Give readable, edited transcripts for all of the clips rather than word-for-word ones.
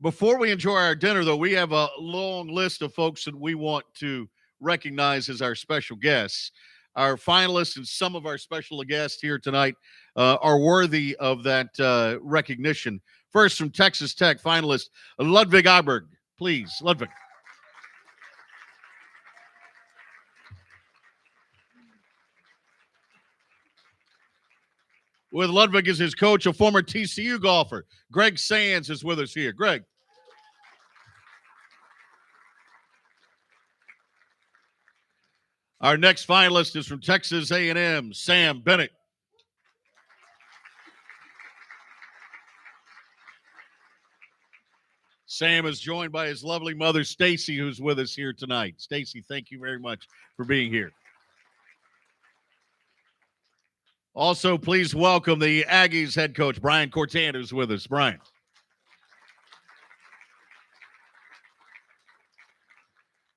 Before we enjoy our dinner, though, we have a long list of folks that we want to recognize as our special guests. Our finalists and some of our special guests here tonight are worthy of that recognition. First, from Texas Tech finalist Ludvig Aberg. Please, Ludvig. With Ludvig as his coach, a former TCU golfer, Greg Sands is with us here. Greg. Our next finalist is from Texas A&M, Sam Bennett. Sam is joined by his lovely mother, Stacy, who's with us here tonight. Stacy, thank you very much for being here. Also, please welcome the Aggies head coach, Brian Cortan, who's with us. Brian.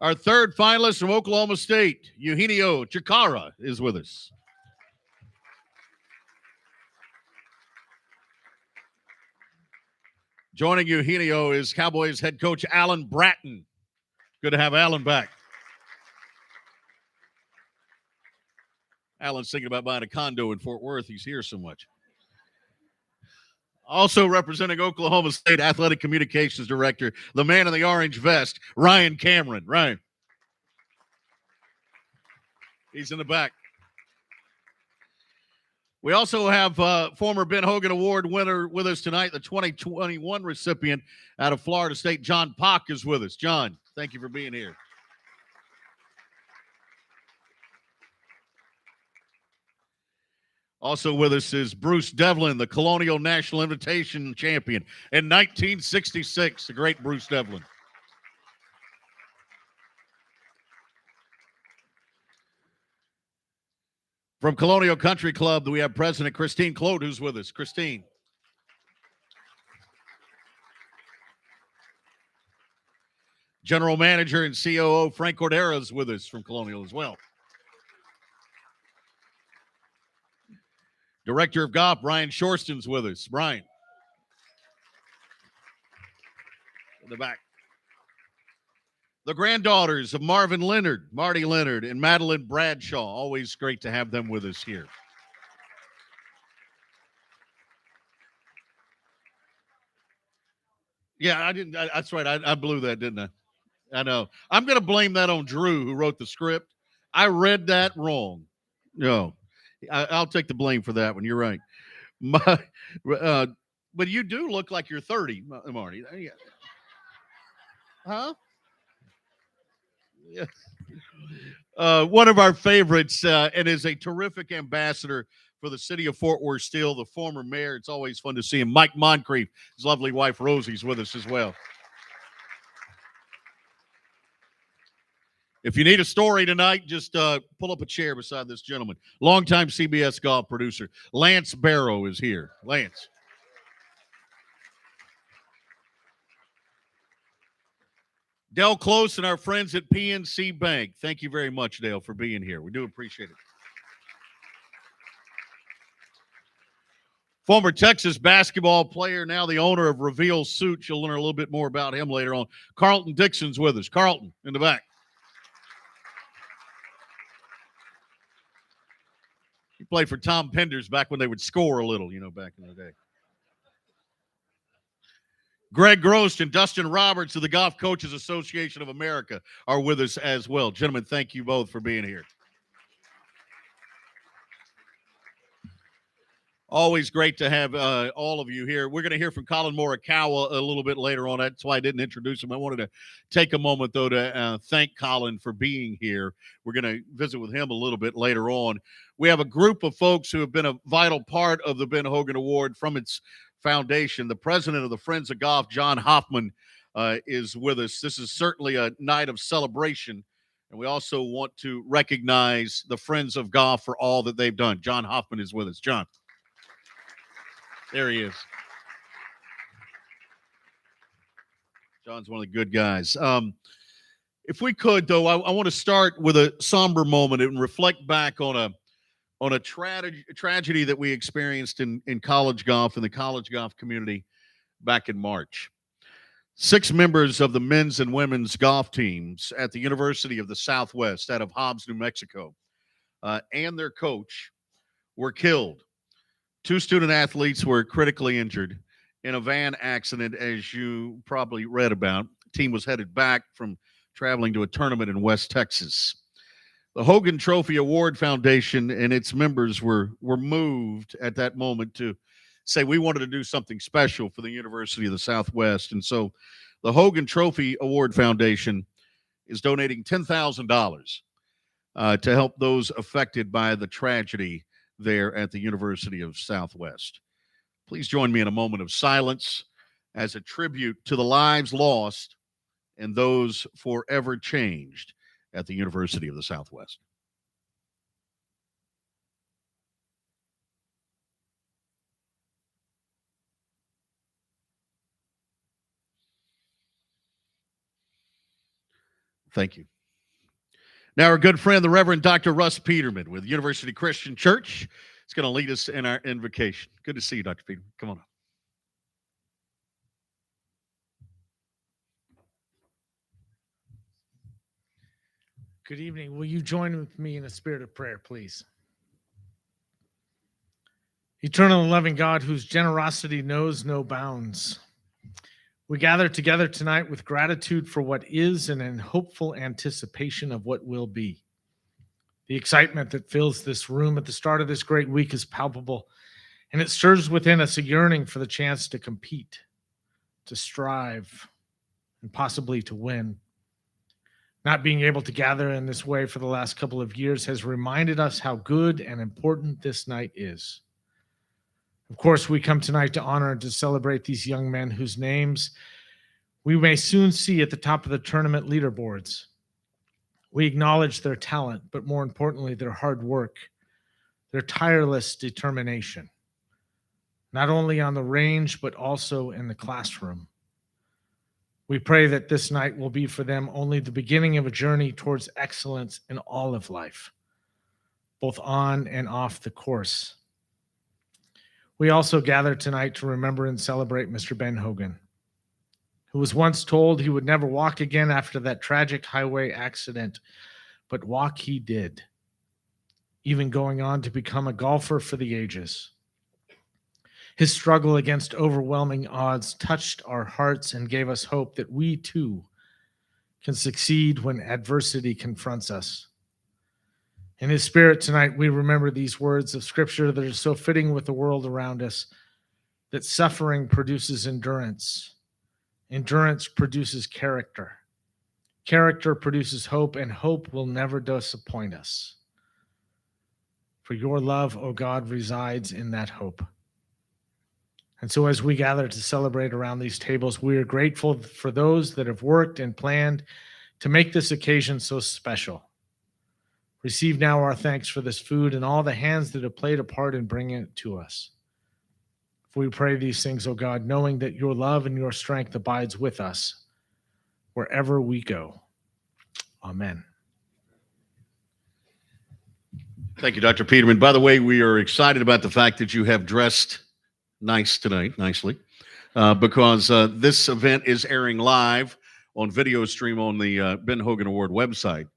Our third finalist from Oklahoma State, Eugenio Chacarra, is with us. Joining Eugenio is Cowboys head coach Alan Bratton. Good to have Alan back. Alan's thinking about buying a condo in Fort Worth. He's here so much. Also representing Oklahoma State Athletic Communications Director, the man in the orange vest, Ryan Cameron. Ryan. He's in the back. We also have former Ben Hogan Award winner with us tonight, the 2021 recipient out of Florida State, John Pock, is with us. John, thank you for being here. Also with us is Bruce Devlin, the Colonial National Invitation champion in 1966, the great Bruce Devlin. From Colonial Country Club, we have President Christine Clote, who's with us. Christine. General Manager and COO Frank Cordera is with us from Colonial as well. Director of Golf, Brian Shorston's with us. Brian. In the back. The granddaughters of Marvin Leonard, Marty Leonard, and Madeline Bradshaw. Always great to have them with us here. Yeah, I didn't. That's right. I blew that, didn't I? I know. I'm going to blame that on Drew, who wrote the script. I read that wrong. No. I'll take the blame for that one. You're right. But you do look like you're 30, Marty. Huh? Yeah. One of our favorites and is a terrific ambassador for the city of Fort Worth Steel, the former mayor. It's always fun to see him. Mike Moncrief, his lovely wife Rosie's with us as well. If you need a story tonight, just pull up a chair beside this gentleman. Longtime CBS golf producer, Lance Barrow, is here. Lance. Dale Close and our friends at PNC Bank. Thank you very much, Dale, for being here. We do appreciate it. Former Texas basketball player, now the owner of Reveal Suits. You'll learn a little bit more about him later on. Carlton Dixon's with us. Carlton, in the back. He played for Tom Penders back when they would score a little, back in the day. Greg Grost and Dustin Roberts of the Golf Coaches Association of America are with us as well. Gentlemen, thank you both for being here. Always great to have all of you here. We're going to hear from Colin Morikawa a little bit later on. That's why I didn't introduce him. I wanted to take a moment, though, to thank Colin for being here. We're going to visit with him a little bit later on. We have a group of folks who have been a vital part of the Ben Hogan Award from its foundation. The president of the Friends of Golf, John Hoffman, is with us. This is certainly a night of celebration, and we also want to recognize the Friends of Golf for all that they've done. John Hoffman is with us. John. There he is. John's one of the good guys. If we could, though, I want to start with a somber moment and reflect back on a tragedy that we experienced in college golf, in the college golf community back in March. 6 members of the men's and women's golf teams at the University of the Southwest out of Hobbs, New Mexico, and their coach were killed. 2 student athletes were critically injured in a van accident, as you probably read about. The team was headed back from traveling to a tournament in West Texas. The Hogan Trophy Award Foundation and its members were moved at that moment to say we wanted to do something special for the University of the Southwest. And so the Hogan Trophy Award Foundation is donating $10,000 to help those affected by the tragedy there at the University of Southwest. Please join me in a moment of silence as a tribute to the lives lost and those forever changed at the University of the Southwest. Thank you. Now, our good friend, the Reverend Dr. Russ Peterman with University Christian Church, is going to lead us in our invocation. Good to see you, Dr. Peterman. Come on up. Good evening. Will you join with me in a spirit of prayer, please? Eternal and loving God, whose generosity knows no bounds, we gather together tonight with gratitude for what is and in hopeful anticipation of what will be. The excitement that fills this room at the start of this great week is palpable, and it stirs within us a yearning for the chance to compete, to strive, and possibly to win. Not being able to gather in this way for the last couple of years has reminded us how good and important this night is. Of course, we come tonight to honor and to celebrate these young men whose names we may soon see at the top of the tournament leaderboards. We acknowledge their talent, but more importantly, their hard work, their tireless determination, not only on the range, but also in the classroom. We pray that this night will be for them only the beginning of a journey towards excellence in all of life, both on and off the course. We also gather tonight to remember and celebrate Mr. Ben Hogan, who was once told he would never walk again after that tragic highway accident, but walk he did, even going on to become a golfer for the ages. His struggle against overwhelming odds touched our hearts and gave us hope that we too can succeed when adversity confronts us. In his spirit tonight, we remember these words of scripture that are so fitting with the world around us, that suffering produces endurance. Endurance produces character. Character produces hope, and hope will never disappoint us. For your love, O God, resides in that hope. And so as we gather to celebrate around these tables, we are grateful for those that have worked and planned to make this occasion so special. Receive now our thanks for this food and all the hands that have played a part in bringing it to us. For we pray these things, O God, knowing that your love and your strength abides with us wherever we go. Amen. Thank you, Dr. Peterman. By the way, we are excited about the fact that you have dressed nice tonight, nicely, because this event is airing live on video stream on the Ben Hogan Award website,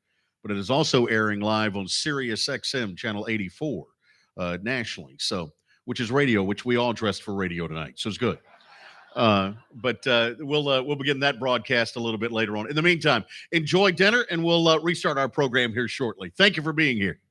but it is also airing live on Sirius XM channel 84 nationally, so which is radio, which we all dressed for radio tonight, so it's good. But we'll begin that broadcast a little bit later on. In the meantime, enjoy dinner, and we'll restart our program here shortly. Thank you for being here.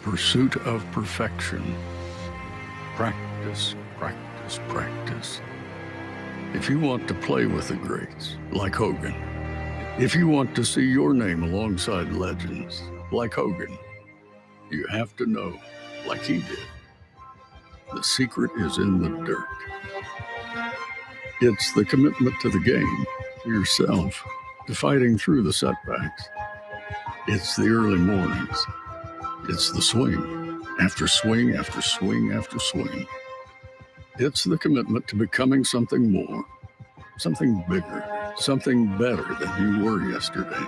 pursuit of perfection. Practice, practice, practice. If you want to play with the greats, like Hogan, if you want to see your name alongside legends, like Hogan, you have to know, like he did, the secret is in the dirt. It's the commitment to the game, to yourself, to fighting through the setbacks. It's the early mornings. It's the swing, after swing, after swing, after swing. It's the commitment to becoming something more, something bigger, something better than you were yesterday.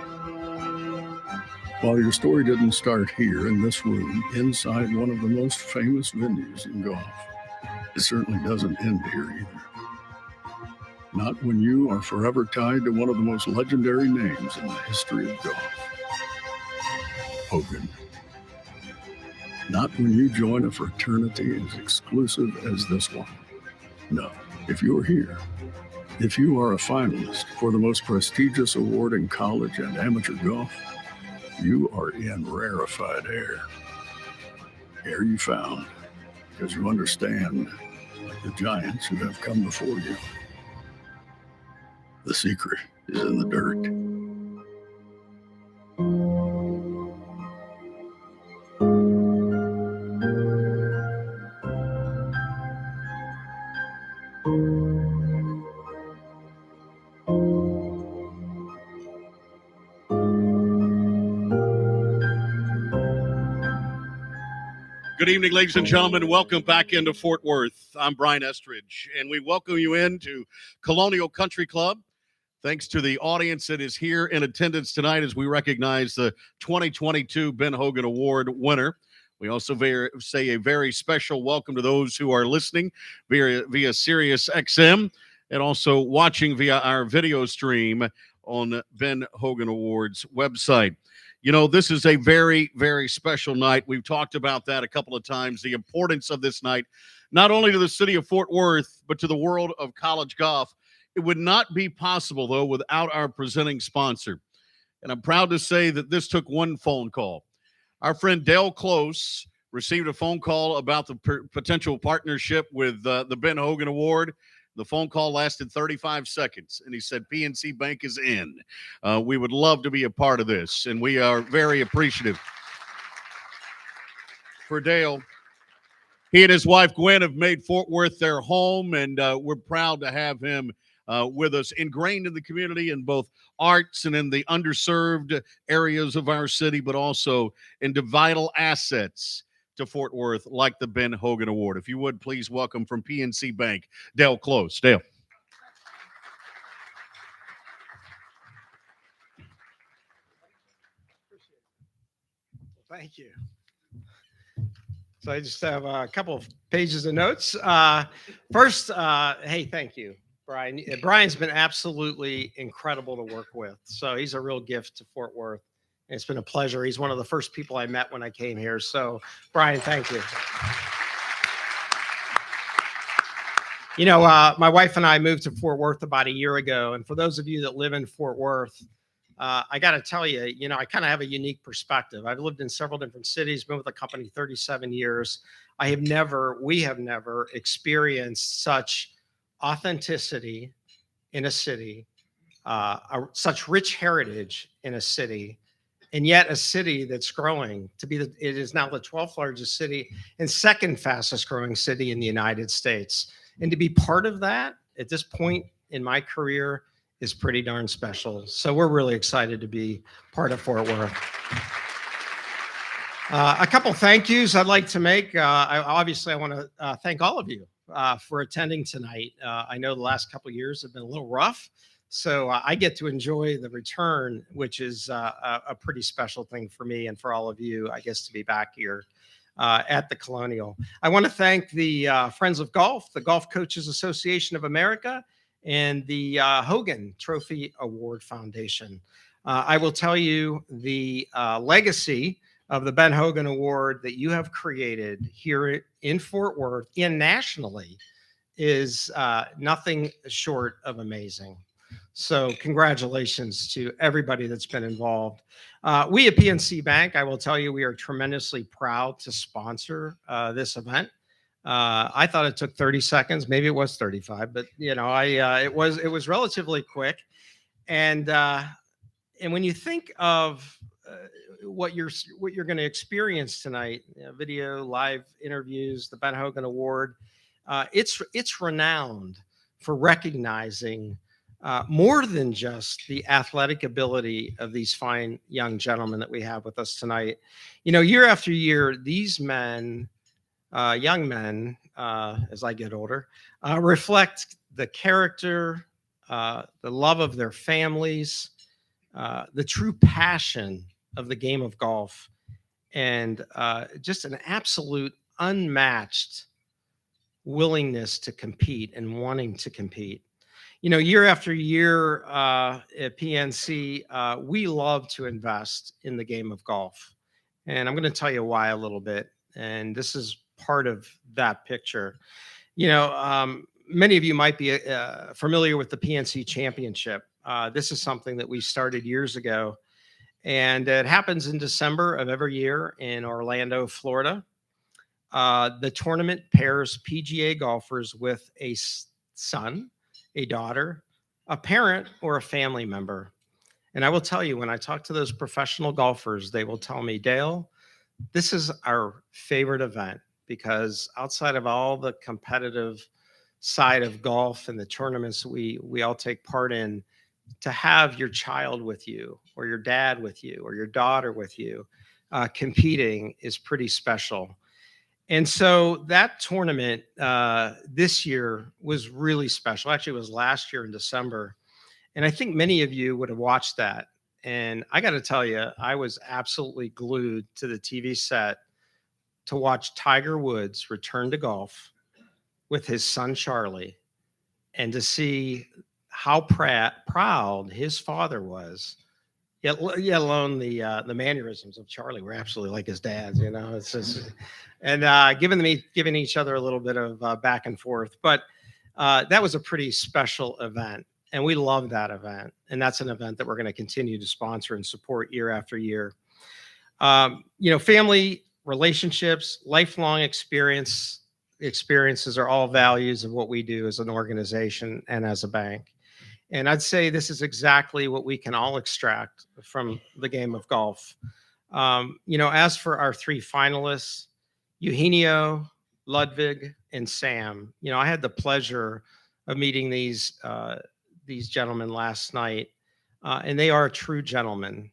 While your story didn't start here in this room, inside one of the most famous venues in golf, it certainly doesn't end here either. Not when you are forever tied to one of the most legendary names in the history of golf, Hogan. Not when you join a fraternity as exclusive as this one. No, if you're here, if you are a finalist for the most prestigious award in college and amateur golf, you are in rarefied air. Air you found because you understand, like the giants who have come before you, the secret is in the dirt. Good evening, ladies and gentlemen. Welcome back into Fort Worth. I'm Brian Estridge, and we welcome you into Colonial Country Club. Thanks to the audience that is here in attendance tonight as we recognize the 2022 Ben Hogan Award winner. We also say a very special welcome to those who are listening via Sirius XM and also watching via our video stream on Ben Hogan Award's website. You know, this is a very, very special night. We've talked about that a couple of times, the importance of this night, not only to the city of Fort Worth, but to the world of college golf. It would not be possible, though, without our presenting sponsor. And I'm proud to say that this took one phone call. Our friend Dale Close received a phone call about the potential partnership with the Ben Hogan Award. The phone call lasted 35 seconds, and he said, PNC Bank is in. We would love to be a part of this, and we are very appreciative for Dale. He and his wife, Gwen, have made Fort Worth their home, and we're proud to have him with us, ingrained in the community in both arts and in the underserved areas of our city, but also into vital assets to Fort Worth, like the Ben Hogan Award. If you would, please welcome from PNC Bank, Dale Close. Dale. Thank you. So I just have a couple of pages of notes. First, hey, thank you, Brian. Brian's been absolutely incredible to work with. So he's a real gift to Fort Worth. It's been a pleasure. He's one of the first people I met when I came here. So, Brian, thank you. You know, my wife and I moved to Fort Worth about a year ago. And for those of you that live in Fort Worth, I got to tell you, you know, I kind of have a unique perspective. I've lived in several different cities, been with the company 37 years. We have never experienced such authenticity in a city, such rich heritage in a city, and yet a city that's growing to be it is now the 12th largest city and second fastest growing city in the United States. And to be part of that at this point in my career is pretty darn special. So we're really excited to be part of Fort Worth. A couple thank yous I'd like to make. I want to thank all of you for attending tonight. I know the last couple of years have been a little rough. So I get to enjoy the return, which is a pretty special thing for me and for all of you, I guess, to be back here at the Colonial. I want to thank the Friends of Golf, the Golf Coaches Association of America, and the Hogan Trophy Award Foundation. I will tell you the legacy of the Ben Hogan Award that you have created here in Fort Worth and nationally is nothing short of amazing. So congratulations to everybody that's been involved. We at PNC Bank, I will tell you, we are tremendously proud to sponsor this event. I thought it took 30 seconds, maybe it was 35, but it was relatively quick. And when you think of what you're going to experience tonight, video, live interviews, the Ben Hogan Award, it's renowned for recognizing more than just the athletic ability of these fine young gentlemen that we have with us tonight. Year after year, these men, young men, as I get older, reflect the character, the love of their families, the true passion of the game of golf, and just an absolute unmatched willingness to compete and wanting to compete. Year after year at PNC, we love to invest in the game of golf. And I'm going to tell you why a little bit. And this is part of that picture. Many of you might be familiar with the PNC Championship. This is something that we started years ago. And it happens in December of every year in Orlando, Florida. The tournament pairs PGA golfers with a son, a daughter, a parent, or a family member. And I will tell you, when I talk to those professional golfers, they will tell me, Dale, this is our favorite event because outside of all the competitive side of golf and the tournaments we all take part in, to have your child with you or your dad with you or your daughter with you competing is pretty special. And so that tournament this year was really special. Actually, it was last year in December. And I think many of you would have watched that. And I got to tell you, I was absolutely glued to the TV set to watch Tiger Woods return to golf with his son, Charlie, and to see how proud his father was. Yet alone the mannerisms of Charlie were absolutely like his dad's, It's just, and giving each other a little bit of back and forth. But that was a pretty special event, and we love that event. And that's an event that we're going to continue to sponsor and support year after year. Family relationships, lifelong experiences are all values of what we do as an organization and as a bank. And I'd say this is exactly what we can all extract from the game of golf. As for our three finalists, Eugenio, Ludvig, and Sam, I had the pleasure of meeting these gentlemen last night, and they are true gentlemen.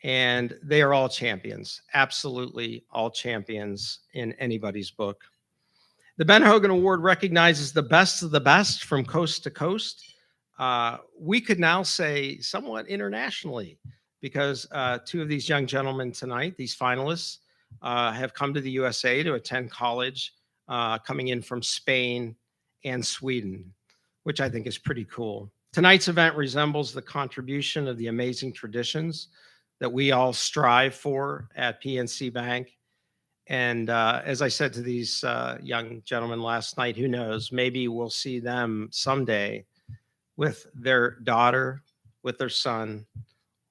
And they are all champions, absolutely all champions in anybody's book. The Ben Hogan Award recognizes the best of the best from coast to coast. We could now say somewhat internationally, because two of these young gentlemen tonight, these finalists, have come to the USA to attend college, coming in from Spain and Sweden, which I think is pretty cool. Tonight's event resembles the contribution of the amazing traditions that we all strive for at PNC Bank. And as I said to these young gentlemen last night, who knows, maybe we'll see them someday with their daughter, with their son,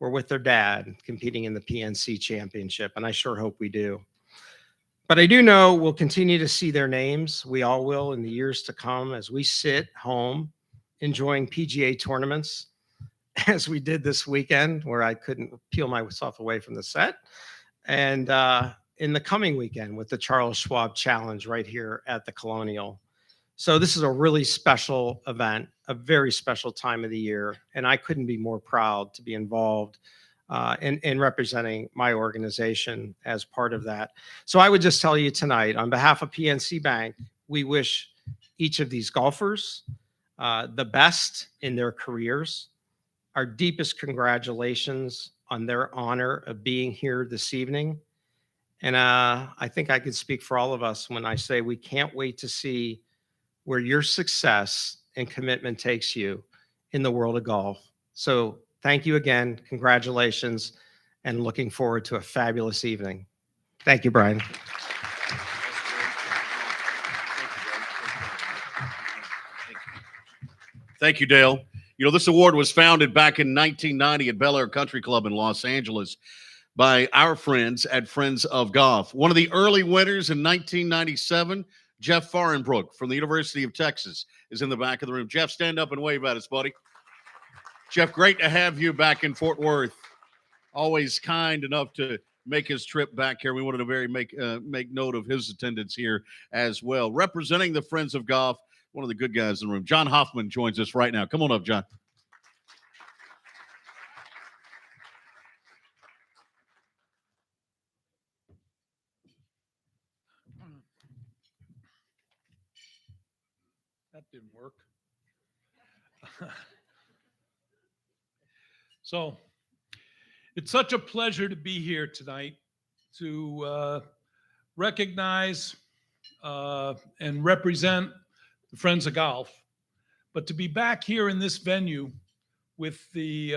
or with their dad competing in the PNC Championship. And I sure hope we do. But I do know we'll continue to see their names. We all will in the years to come as we sit home enjoying PGA tournaments, as we did this weekend, where I couldn't peel myself away from the set. And in the coming weekend with the Charles Schwab Challenge right here at the Colonial. So this is a really special event, a very special time of the year. And I couldn't be more proud to be involved in representing my organization as part of that. So I would just tell you tonight, on behalf of PNC Bank, we wish each of these golfers the best in their careers. Our deepest congratulations on their honor of being here this evening. And I think I could speak for all of us when I say we can't wait to see where your success and commitment takes you in the world of golf. So thank you again. Congratulations, and looking forward to a fabulous evening. Thank you, Brian. Thank you, Dale. You know, this award was founded back in 1990 at Bel Air Country Club in Los Angeles by our friends at Friends of Golf. One of the early winners in 1997, Jeff Farenbrook from the University of Texas, is in the back of the room. Jeff, stand up and wave at us, buddy. Jeff, great to have you back in Fort Worth. Always kind enough to make his trip back here. We wanted to make note of his attendance here as well. Representing the Friends of Golf, one of the good guys in the room, John Hoffman, joins us right now. Come on up, John. That didn't work. So it's such a pleasure to be here tonight to recognize and represent the Friends of Golf, but to be back here in this venue with the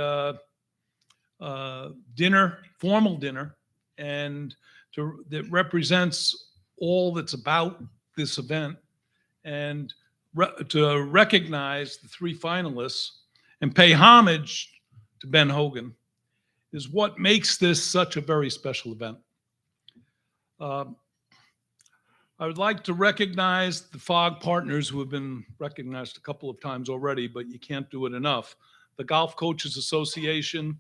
formal dinner, and that represents all that's about this event, and to recognize the three finalists and pay homage to Ben Hogan is what makes this such a very special event. I would like to recognize the FOG partners who have been recognized a couple of times already, but you can't do it enough. The Golf Coaches Association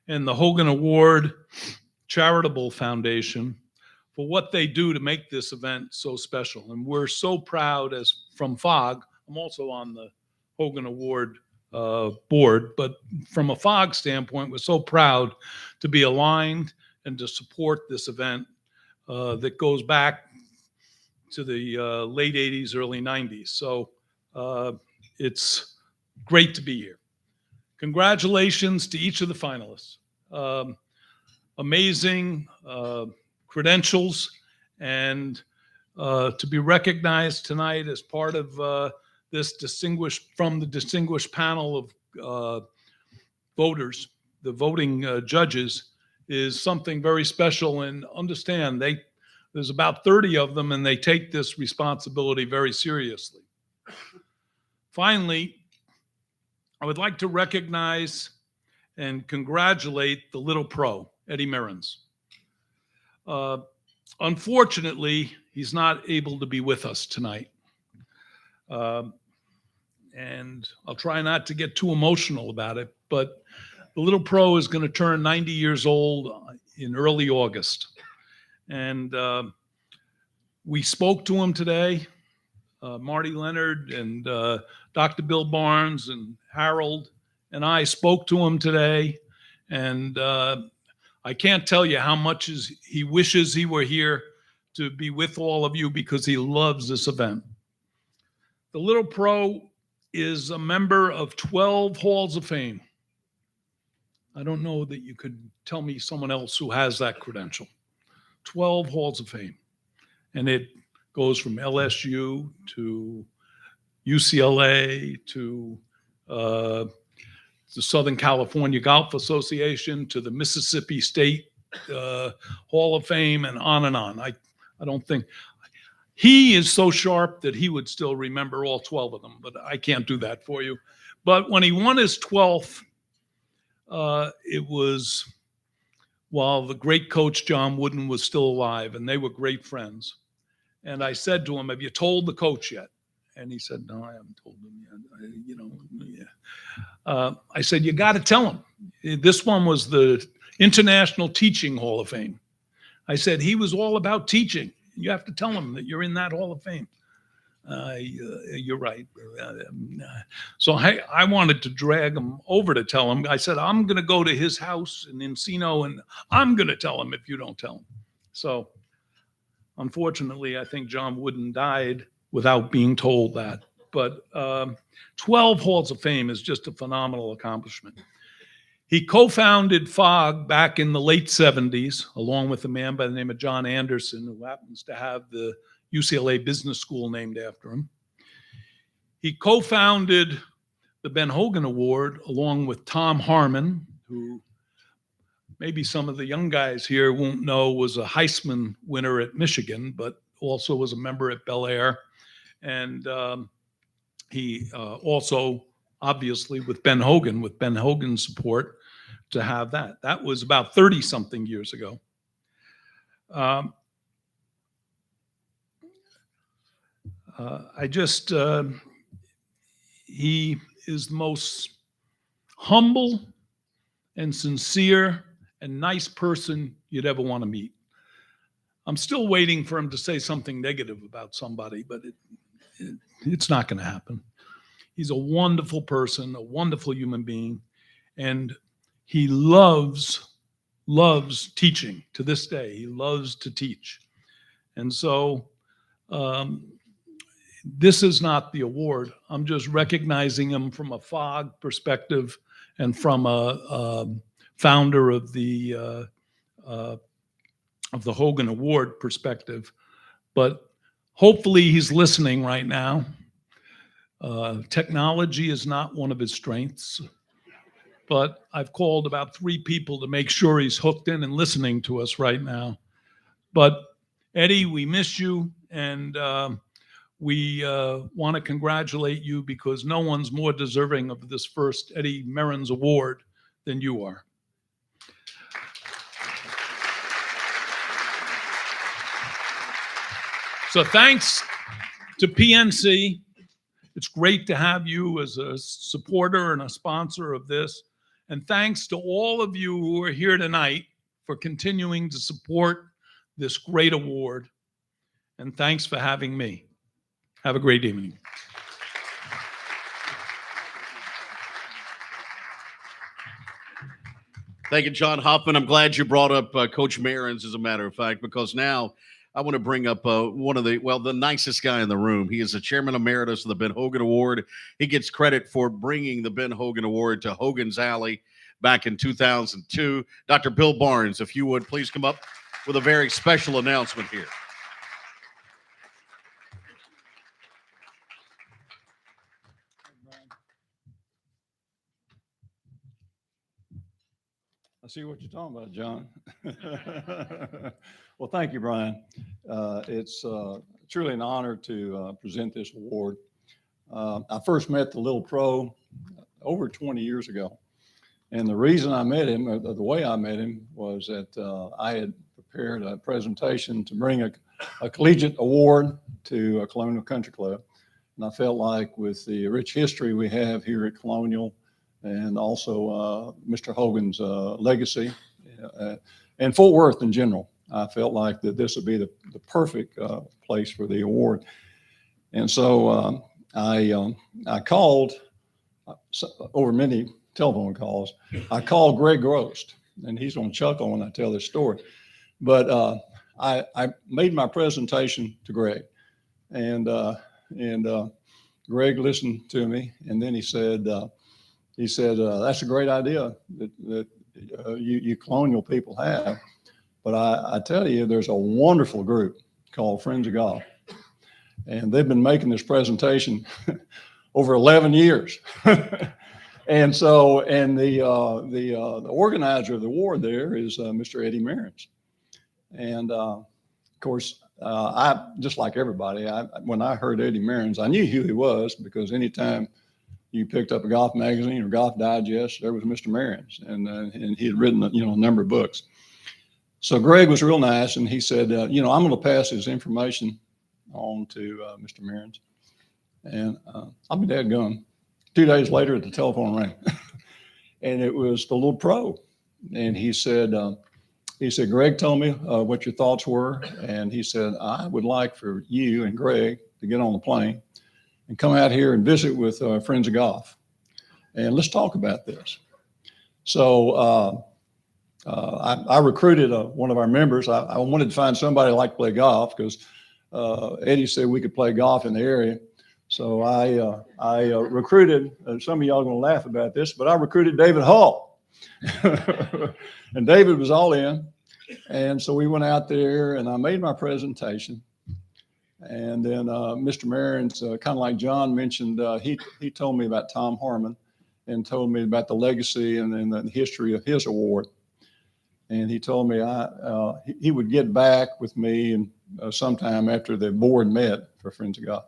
and the Hogan Award Charitable Foundation for what they do to make this event so special. And we're so proud from FOG. I'm also on the Hogan Award board, but from a FOG standpoint, we're so proud to be aligned and to support this event that goes back to the late 80s, early 90s. So it's great to be here. Congratulations to each of the finalists. Amazing credentials, and to be recognized tonight as part of this distinguished panel of voters, the voting judges, is something very special. And understand, there's about 30 of them, and they take this responsibility very seriously. Finally, I would like to recognize and congratulate the little pro, Eddie Merrins. Unfortunately, he's not able to be with us tonight. And I'll try not to get too emotional about it, but the little pro is going to turn 90 years old in early August. And we spoke to him today, Marty Leonard and Dr. Bill Barnes and Harold and I spoke to him today. And I can't tell you how much he wishes he were here to be with all of you, because he loves this event. The little pro is a member of 12 Halls of Fame. I don't know that you could tell me someone else who has that credential. 12 Halls of Fame. And it goes from LSU to UCLA to the Southern California Golf Association to the Mississippi State Hall of Fame, and on and on. I don't think he is so sharp that he would still remember all 12 of them, but I can't do that for you. But when he won his 12th, it was while the great coach John Wooden was still alive, and they were great friends. And I said to him, "Have you told the coach yet?" And he said, "No, I haven't told him yet." I said, "You got to tell him. This one was the International Teaching Hall of Fame." I said, "He was all about teaching. You have to tell him that you're in that Hall of Fame." You're right. So I wanted to drag him over to tell him. I said, "I'm going to go to his house in Encino, and I'm going to tell him if you don't tell him." So unfortunately, I think John Wooden died without being told that. But 12 Halls of Fame is just a phenomenal accomplishment. He co-founded FOG back in the late 70s, along with a man by the name of John Anderson, who happens to have the UCLA Business School named after him. He co-founded the Ben Hogan Award along with Tom Harmon, who maybe some of the young guys here won't know was a Heisman winner at Michigan, but also was a member at Bel Air. And he also obviously with Ben Hogan's support, to have that. That was about 30 something years ago. He is the most humble and sincere and nice person you'd ever want to meet. I'm still waiting for him to say something negative about somebody, but it's not going to happen. He's a wonderful person, a wonderful human being, and he loves teaching to this day. He loves to teach. And so this is not the award. I'm just recognizing him from a FOG perspective and from a founder of the Hogan Award perspective. But hopefully he's listening right now. Technology is not one of his strengths, but I've called about 3 people to make sure he's hooked in and listening to us right now. But Eddie, we miss you, and we want to congratulate you because no one's more deserving of this first Eddie Merrins Award than you are. So thanks to PNC. It's great to have you as a supporter and a sponsor of this. And thanks to all of you who are here tonight for continuing to support this great award. And thanks for having me. Have a great evening. Thank you, John Hoffman. I'm glad you brought up Coach Merrins, as a matter of fact, because now I want to bring up the nicest guy in the room. He is the chairman emeritus of the Ben Hogan Award. He gets credit for bringing the Ben Hogan Award to Hogan's Alley back in 2002. Dr. Bill Barnes, if you would please come up with a very special announcement here. I see what you're talking about, John. Well, thank you, Brian. It's truly an honor to present this award. I first met the little pro over 20 years ago. And the reason I met him, or the way I met him, was that I had prepared a presentation to bring a collegiate award to a Colonial Country Club. And I felt like with the rich history we have here at Colonial, and also Mr. Hogan's legacy, and Fort Worth in general, I felt like that this would be the perfect place for the award. And so I called over many telephone calls. I called Greg Grost, and he's going to chuckle when I tell this story. But I made my presentation to Greg, and Greg listened to me, and then he said, that's a great idea that you Colonial people have. But I tell you, there's a wonderful group called Friends of Golf. And they've been making this presentation over 11 years. And so, the organizer of the award there is Mr. Eddie Merrins. And of course, I, just like everybody, when I heard Eddie Merrins, I knew who he was, because anytime you picked up a golf magazine or Golf Digest, there was Mr. Merrins, and he had written a number of books. So Greg was real nice, and he said, I'm going to pass his information on to Mr. Merrins, and I'll be dadgum. 2 days later, the telephone rang, and it was the little pro, and he said, Greg told me what your thoughts were, and he said, I would like for you and Greg to get on the plane and come out here and visit with Friends of Golf, and let's talk about this. So I recruited one of our members. I wanted to find somebody like to play golf, because Eddie said we could play golf in the area. So I recruited, some of y'all are going to laugh about this, but I recruited David Hall. And David was all in. And so we went out there, and I made my presentation. And then Mr. Merrins, kind of like John mentioned, he told me about Tom Harmon and told me about the legacy and the history of his award. And he told me he would get back with me and sometime after the board met for Friends of Golf.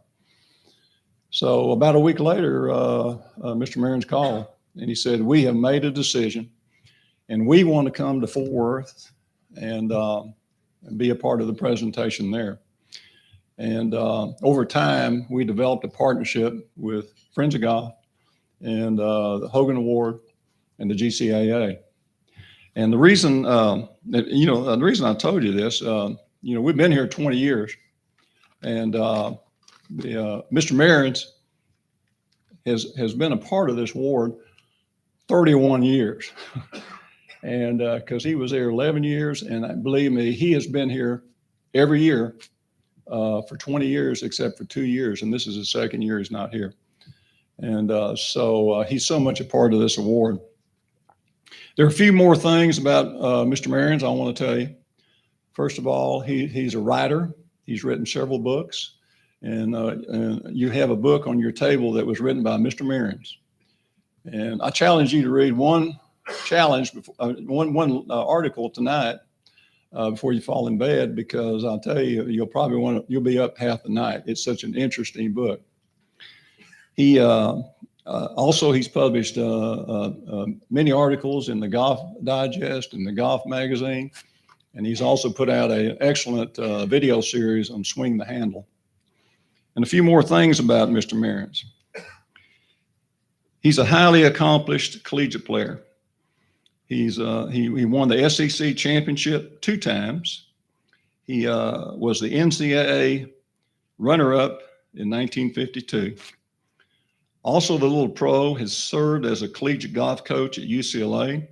So about a week later, Mr. Marions called and he said, we have made a decision and we want to come to Fort Worth and be a part of the presentation there. And over time, we developed a partnership with Friends of Golf and the Hogan Award and the GCAA. And the reason, the reason I told you this, we've been here 20 years, and Mr. Marions has been a part of this award 31 years, and because he was there 11 years, and believe me, he has been here every year for 20 years except for 2 years, and this is his second year he's not here. And so he's so much a part of this award. There are a few more things about Mr. Marions I want to tell you. First of all, he's a writer. He's written several books, and you have a book on your table that was written by Mr. Marions. And I challenge you to read one article tonight before you fall in bed, because I'll tell you, you'll be up half the night. It's such an interesting book. He also, he's published many articles in the Golf Digest and the Golf Magazine, and he's also put out an excellent video series on Swing the Handle. And a few more things about Mr. Marions. He's a highly accomplished collegiate player. He won the SEC championship 2 times. He was the NCAA runner-up in 1952. Also, the little pro has served as a collegiate golf coach at UCLA,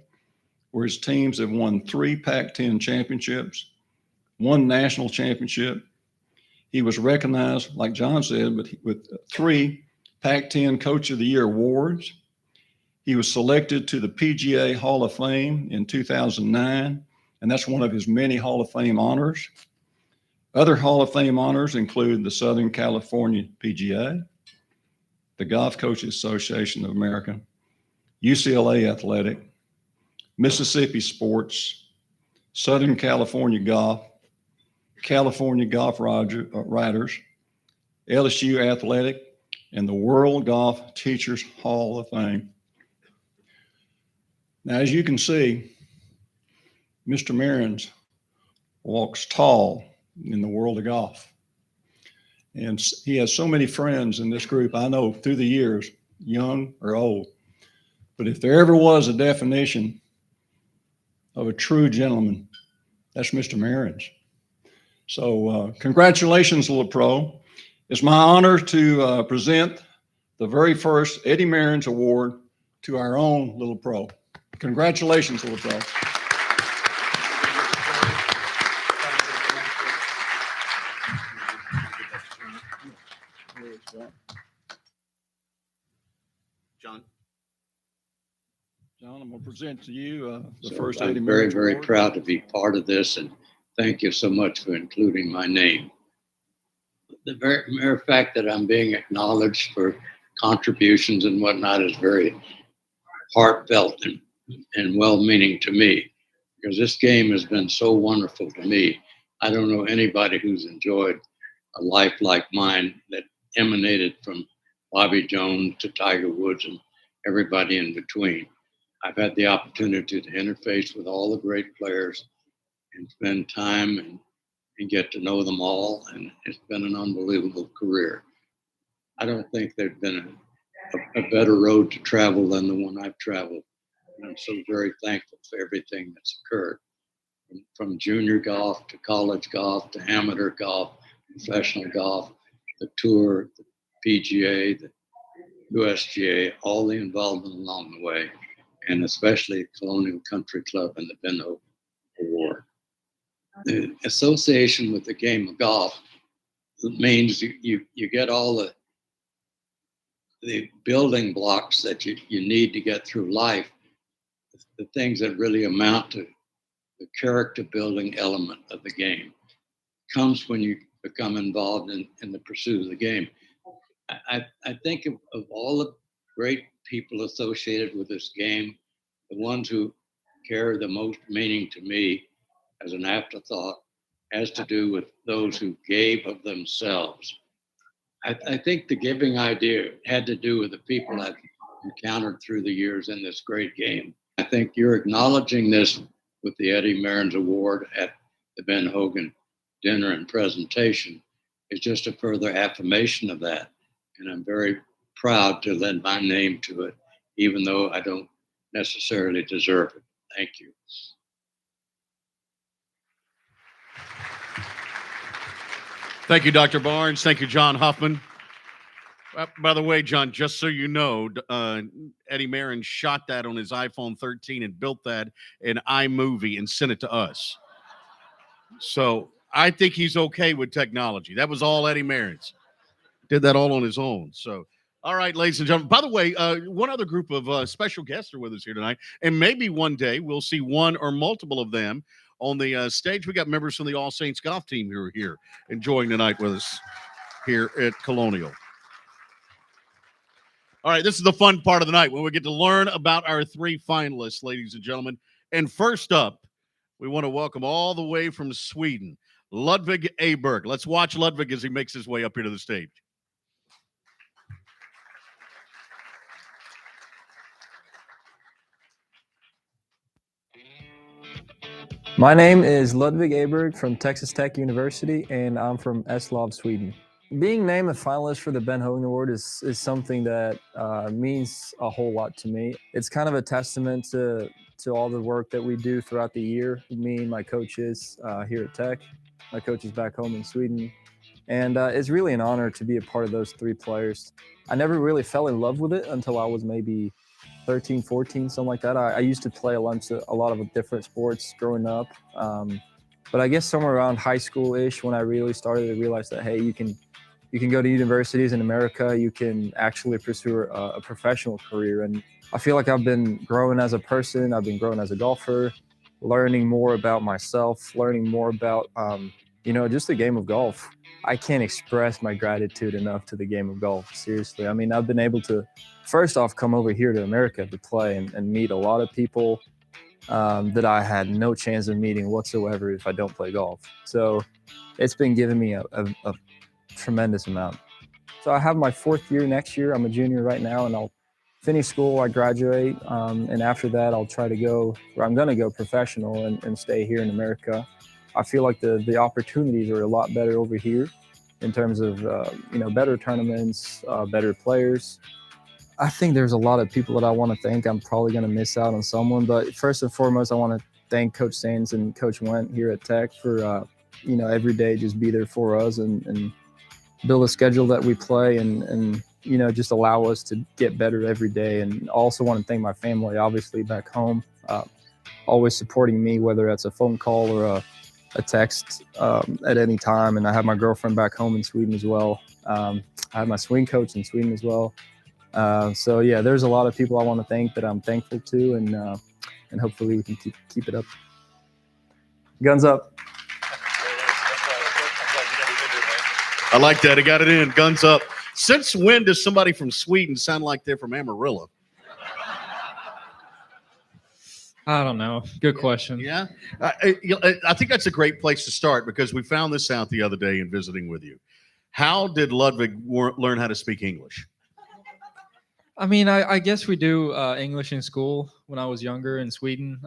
where his teams have won 3 Pac-10 championships, 1 national championship. He was recognized, like John said, with 3 Pac-10 Coach of the Year awards. He was selected to the PGA Hall of Fame in 2009, and that's one of his many Hall of Fame honors. Other Hall of Fame honors include the Southern California PGA, the Golf Coaches Association of America, UCLA Athletic, Mississippi Sports, Southern California Golf, California Golf Writers, LSU Athletic, and the World Golf Teachers Hall of Fame. Now, as you can see, Mr. Marions walks tall in the world of golf. And he has so many friends in this group, I know through the years, young or old. But if there ever was a definition of a true gentleman, that's Mr. Marions. So congratulations, little pro. It's my honor to present the very first Eddie Marions Award to our own little pro. Congratulations, little pro. John, I'm going to present to you the first Eddie I'm Marions very Award. proud to be part of this, and thank you so much for including my name. The very mere fact that I'm being acknowledged for contributions and whatnot is very heartfelt and well-meaning to me, because this game has been so wonderful to me. I don't know anybody who's enjoyed a life like mine that emanated from Bobby Jones to Tiger Woods and everybody in between. I've had the opportunity to interface with all the great players and spend time and get to know them all, and it's been an unbelievable career. I don't think there's been a better road to travel than the one I've traveled. And I'm so very thankful for everything that's occurred. From junior golf to college golf to amateur golf, professional golf, the tour, the PGA, the USGA, all the involvement along the way, and especially Colonial Country Club and the Ben Hogan Award. The association with the game of golf means you get all the building blocks that you need to get through life, the things that really amount to the character building element of the game comes when you become involved in the pursuit of the game. I think of all the great people associated with this game, the ones who carry the most meaning to me as an afterthought has to do with those who gave of themselves. I think the giving idea had to do with the people I've encountered through the years in this great game. I think you're acknowledging this with the Eddie Merens Award at the Ben Hogan dinner and presentation is just a further affirmation of that. And I'm very proud to lend my name to it, even though I don't necessarily deserve it. Thank you. Thank you, Dr. Barnes. Thank you, John Huffman. By the way, John, just so you know, Eddie Merens shot that on his iPhone 13 and built that in iMovie and sent it to us. So I think he's okay with technology. That was all Eddie Merens. Did that all on his own. So, all right, ladies and gentlemen. By the way, one other group of special guests are with us here tonight. And maybe one day we'll see one or multiple of them on the stage. We got members from the All Saints golf team who are here enjoying the night with us here at Colonial. All right, this is the fun part of the night when we get to learn about our three finalists, ladies and gentlemen. And first up, we want to welcome all the way from Sweden, Ludvig Aberg. Let's watch Ludvig as he makes his way up here to the stage. My name is Ludvig Aberg from Texas Tech University, and I'm from Eslöv, Sweden. Being named a finalist for the Ben Hogan Award is something that means a whole lot to me. It's kind of a testament to all the work that we do throughout the year, me and my coaches here at Tech, my coaches back home in Sweden. And it's really an honor to be a part of those three players. I never really fell in love with it until I was maybe 13, 14, something like that. I used to play a lot of different sports growing up. But I guess somewhere around high school-ish when I really started to realize that, hey, you can go to universities in America, you can actually pursue a professional career. And I feel like I've been growing as a person, I've been growing as a golfer, learning more about myself, learning more about, just the game of golf. I can't express my gratitude enough to the game of golf, seriously. I mean, I've been able to, first off, come over here to America to play and meet a lot of people that I had no chance of meeting whatsoever if I don't play golf. So it's been giving me a tremendous amount. So I have my fourth year next year. I'm a junior right now, and I'll finish school, I graduate, and after that I'm going to go professional and stay here in America. I feel like the opportunities are a lot better over here in terms of, better tournaments, better players. I think there's a lot of people that I want to thank. I'm probably going to miss out on someone, but first and foremost, I want to thank Coach Sands and Coach Went here at Tech for, every day just be there for us and build a schedule that we play and just allow us to get better every day. And also want to thank my family, obviously back home, always supporting me, whether that's a phone call or a text at any time. And I have my girlfriend back home in Sweden as well. I have my swing coach in Sweden as well. So yeah, there's a lot of people I want to thank that I'm thankful to, and hopefully we can keep it up. Guns up. I like that. He got it in. Guns up. Since when does somebody from Sweden sound like they're from Amarillo? I don't know. Good question. Yeah. I think that's a great place to start because we found this out the other day in visiting with you. How did Ludvig learn how to speak English? I mean, I guess we do English in school when I was younger in Sweden.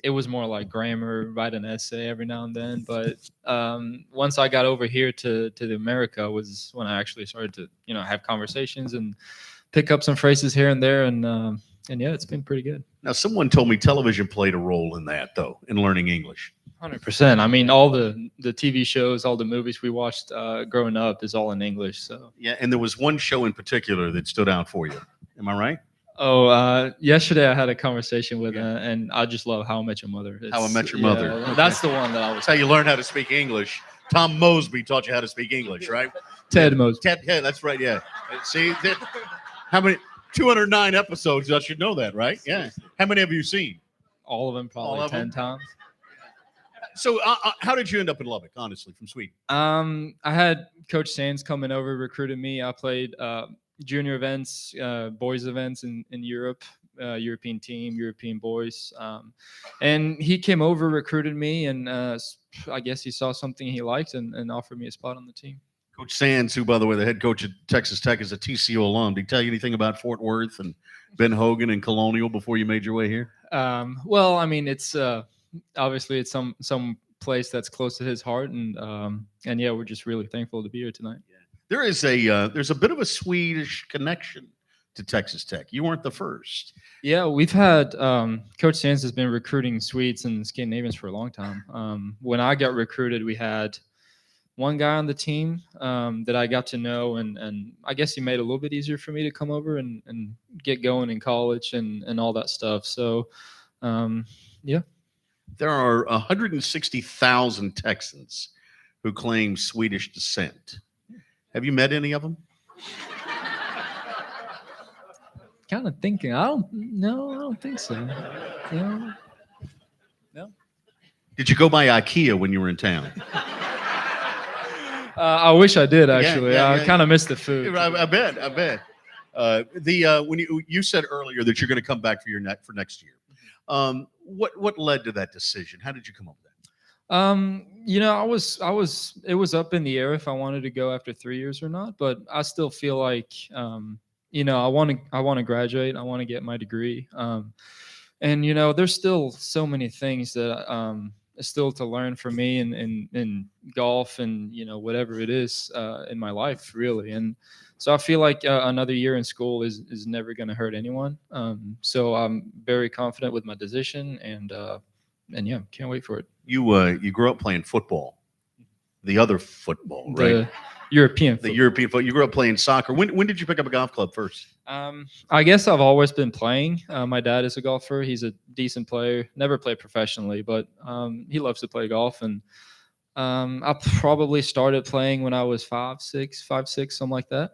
It was more like grammar, write an essay every now and then. But once I got over here to the America was when I actually started to, have conversations and pick up some phrases here and there. And yeah, it's been pretty good. Now, someone told me television played a role in that, though, in learning English. 100%. I mean, all the TV shows, all the movies we watched growing up is all in English. So yeah, and there was one show in particular that stood out for you. Am I right? Oh, yesterday I had a conversation with and I just love How I Met Your Mother. How I Met Your Mother. Okay. That's the one that I was. That's how you learn how to speak English. Tom Mosby taught you how to speak English, right? Ted Mosby. Yeah, that's right. Yeah. See, how many? 209 episodes. I should know that, right? Yeah. How many have you seen? All of them, probably 10 times. So, how did you end up in Lubbock? Honestly, from Sweden. I had Coach Sands coming over, recruited me. I played junior events, boys events in Europe, European team, European boys, and he came over, recruited me, and I guess he saw something he liked and offered me a spot on the team. Coach Sands, who, by the way, the head coach at Texas Tech, is a TCU alum. Did he tell you anything about Fort Worth and Ben Hogan and Colonial before you made your way here? Well, I mean, it's obviously it's some place that's close to his heart, and yeah, we're just really thankful to be here tonight. There's a bit of a Swedish connection to Texas Tech. You weren't the first. Yeah, we've had Coach Sands has been recruiting Swedes and Scandinavians for a long time. When I got recruited, we had one guy on the team that I got to know, and I guess he made it a little bit easier for me to come over and get going in college and all that stuff. So, yeah. There are 160,000 Texans who claim Swedish descent. Have you met any of them? Kind of thinking, I don't think so. No. Did you go by IKEA when you were in town? I wish I did, actually. I kind of missed the food. I bet. When you said earlier that you're going to come back for next year, what led to that decision? How did you come up with that? It was up in the air if I wanted to go after 3 years or not, but I still feel like, I want to graduate. I want to get my degree. And, there's still so many things that is still to learn for me in golf and, whatever it is in my life, really. And so I feel like another year in school is never going to hurt anyone. So I'm very confident with my decision, and yeah, can't wait for it. You grew up playing football, the other football, right? The European football. The European football. You grew up playing soccer. When did you pick up a golf club first? I guess I've always been playing. My dad is a golfer. He's a decent player. Never played professionally, but he loves to play golf. And I probably started playing when I was 5, 6, something like that.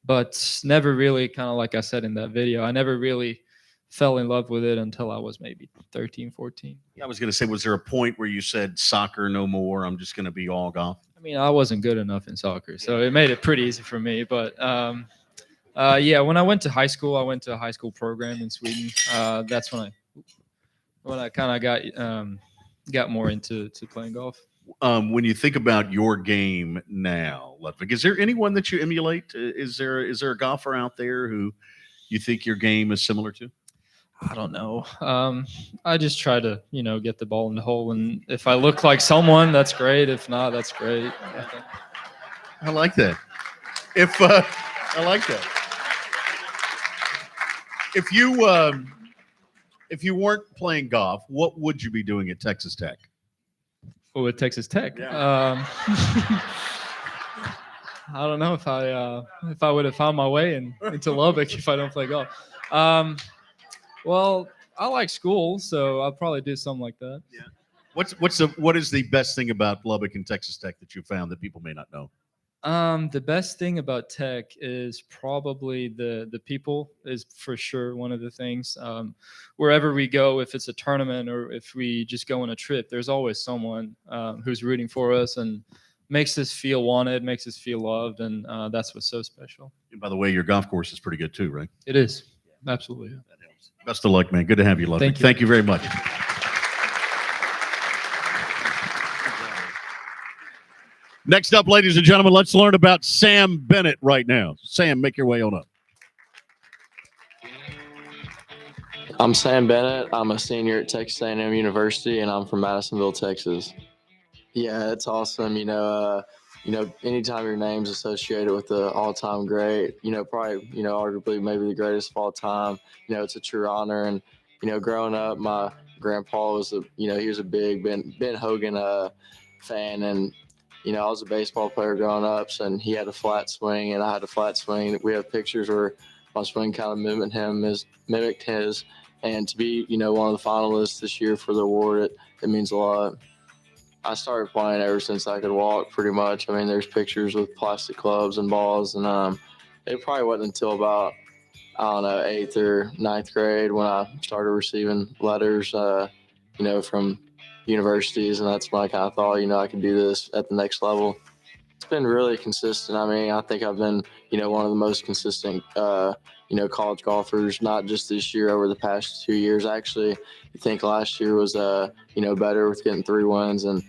But never really, kind of like I said in that video, I never really fell in love with it until I was maybe 13, 14. Yeah, I was going to say, was there a point where you said soccer no more? I'm just going to be all golf. I mean, I wasn't good enough in soccer, so it made it pretty easy for me. But yeah, when I went to high school, I went to a high school program in Sweden. That's when I kind of got more into playing golf. When you think about your game now, Ludvig, is there anyone that you emulate? Is there a golfer out there who you think your game is similar to? I don't know. I just try to, get the ball in the hole, and if I look like someone, that's great. If not, that's great. I like that. I like that. If you weren't playing golf, what would you be doing at Texas Tech? Well, at Texas Tech, yeah. I don't know if I would have found my way into Lubbock if I don't play golf. Well, I like school, so I'll probably do something like that. Yeah. What is the best thing about Lubbock and Texas Tech that you found that people may not know? The best thing about Tech is probably the people is for sure one of the things. Wherever we go, if it's a tournament or if we just go on a trip, there's always someone who's rooting for us and makes us feel wanted, makes us feel loved, and that's what's so special. And by the way, your golf course is pretty good too, right? It is. Absolutely. That helps. Best of luck, man. Good to have you, Ludvig. Thank you very much. Next up, ladies and gentlemen, let's learn about Sam Bennett right now. Sam, make your way on up. I'm Sam Bennett. I'm a senior at Texas A&M University, and I'm from Madisonville, Texas. Yeah, it's awesome. Anytime your name's associated with the all-time great, probably, arguably maybe the greatest of all time, it's a true honor. And, growing up, my grandpa was he was a big Ben Hogan fan, and I was a baseball player growing up, and he had a flat swing, and I had a flat swing. We have pictures where my swing kind of mimicked his, and to be, one of the finalists this year for the award, it means a lot. I started playing ever since I could walk, pretty much. I mean, there's pictures with plastic clubs and balls, and it probably wasn't until about, 8th or 9th grade when I started receiving letters, from universities, and that's when I kind of thought, I could do this at the next level. It's been really consistent. I mean, I think I've been, one of the most consistent, college golfers, not just this year, over the past 2 years. Actually, I think last year was, better with getting 3 wins, and,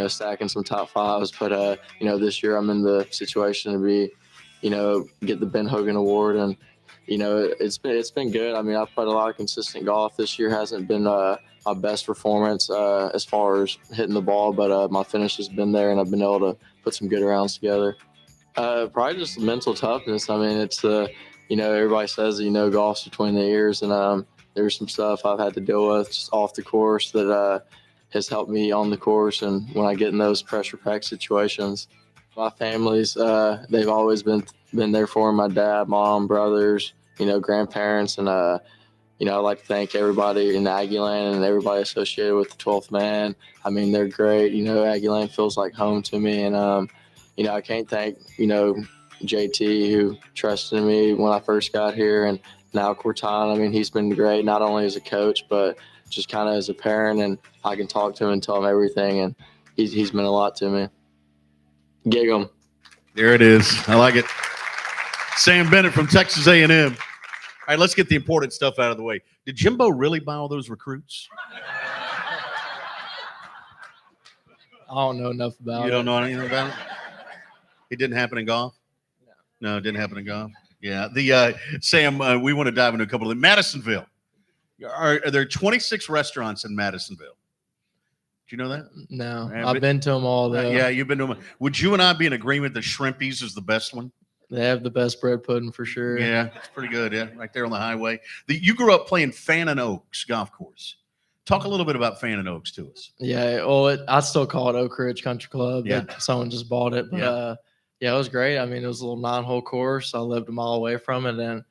stacking some top fives. But, this year I'm in the situation to be, get the Ben Hogan Award. And, it's been good. I mean, I've played a lot of consistent golf. This year hasn't been my best performance as far as hitting the ball, but my finish has been there, and I've been able to put some good rounds together. Probably just mental toughness. I mean, it's everybody says golf's between the ears, and there's some stuff I've had to deal with just off the course that has helped me on the course, and when I get in those pressure-packed situations. My family's they've always been there for me. My dad, mom, brothers, grandparents, and I'd like to thank everybody in Aggie Land and everybody associated with the 12th Man. I mean, they're great. Aggie Land feels like home to me, and I can't thank JT, who trusted me when I first got here, and now Cortana. I mean, he's been great, not only as a coach, but just kind of as a parent, and I can talk to him and tell him everything, and he's meant a lot to me. Gig 'em. There it is. I like it. Sam Bennett from Texas A&M. All right, let's get the important stuff out of the way. Did Jimbo really buy all those recruits? I don't know enough about it. You don't know anything about it? It didn't happen in golf? No, it didn't happen in golf. Yeah. Sam, we want to dive into a couple of them. Madisonville. Are there 26 restaurants in Madisonville? Do you know that? No, I've been to them all, though. Yeah, you've been to them. Would you and I be in agreement that Shrimpies is the best one? They have the best bread pudding for sure. Yeah, it's pretty good. Yeah, right there on the highway. You grew up playing Fannin Oaks Golf Course. Talk a little bit about Fannin Oaks to us. Yeah, well, I still call it Oak Ridge Country Club. Yeah. Someone just bought it. But, it was great. I mean, it was a little 9-hole course. I lived a mile away from it, and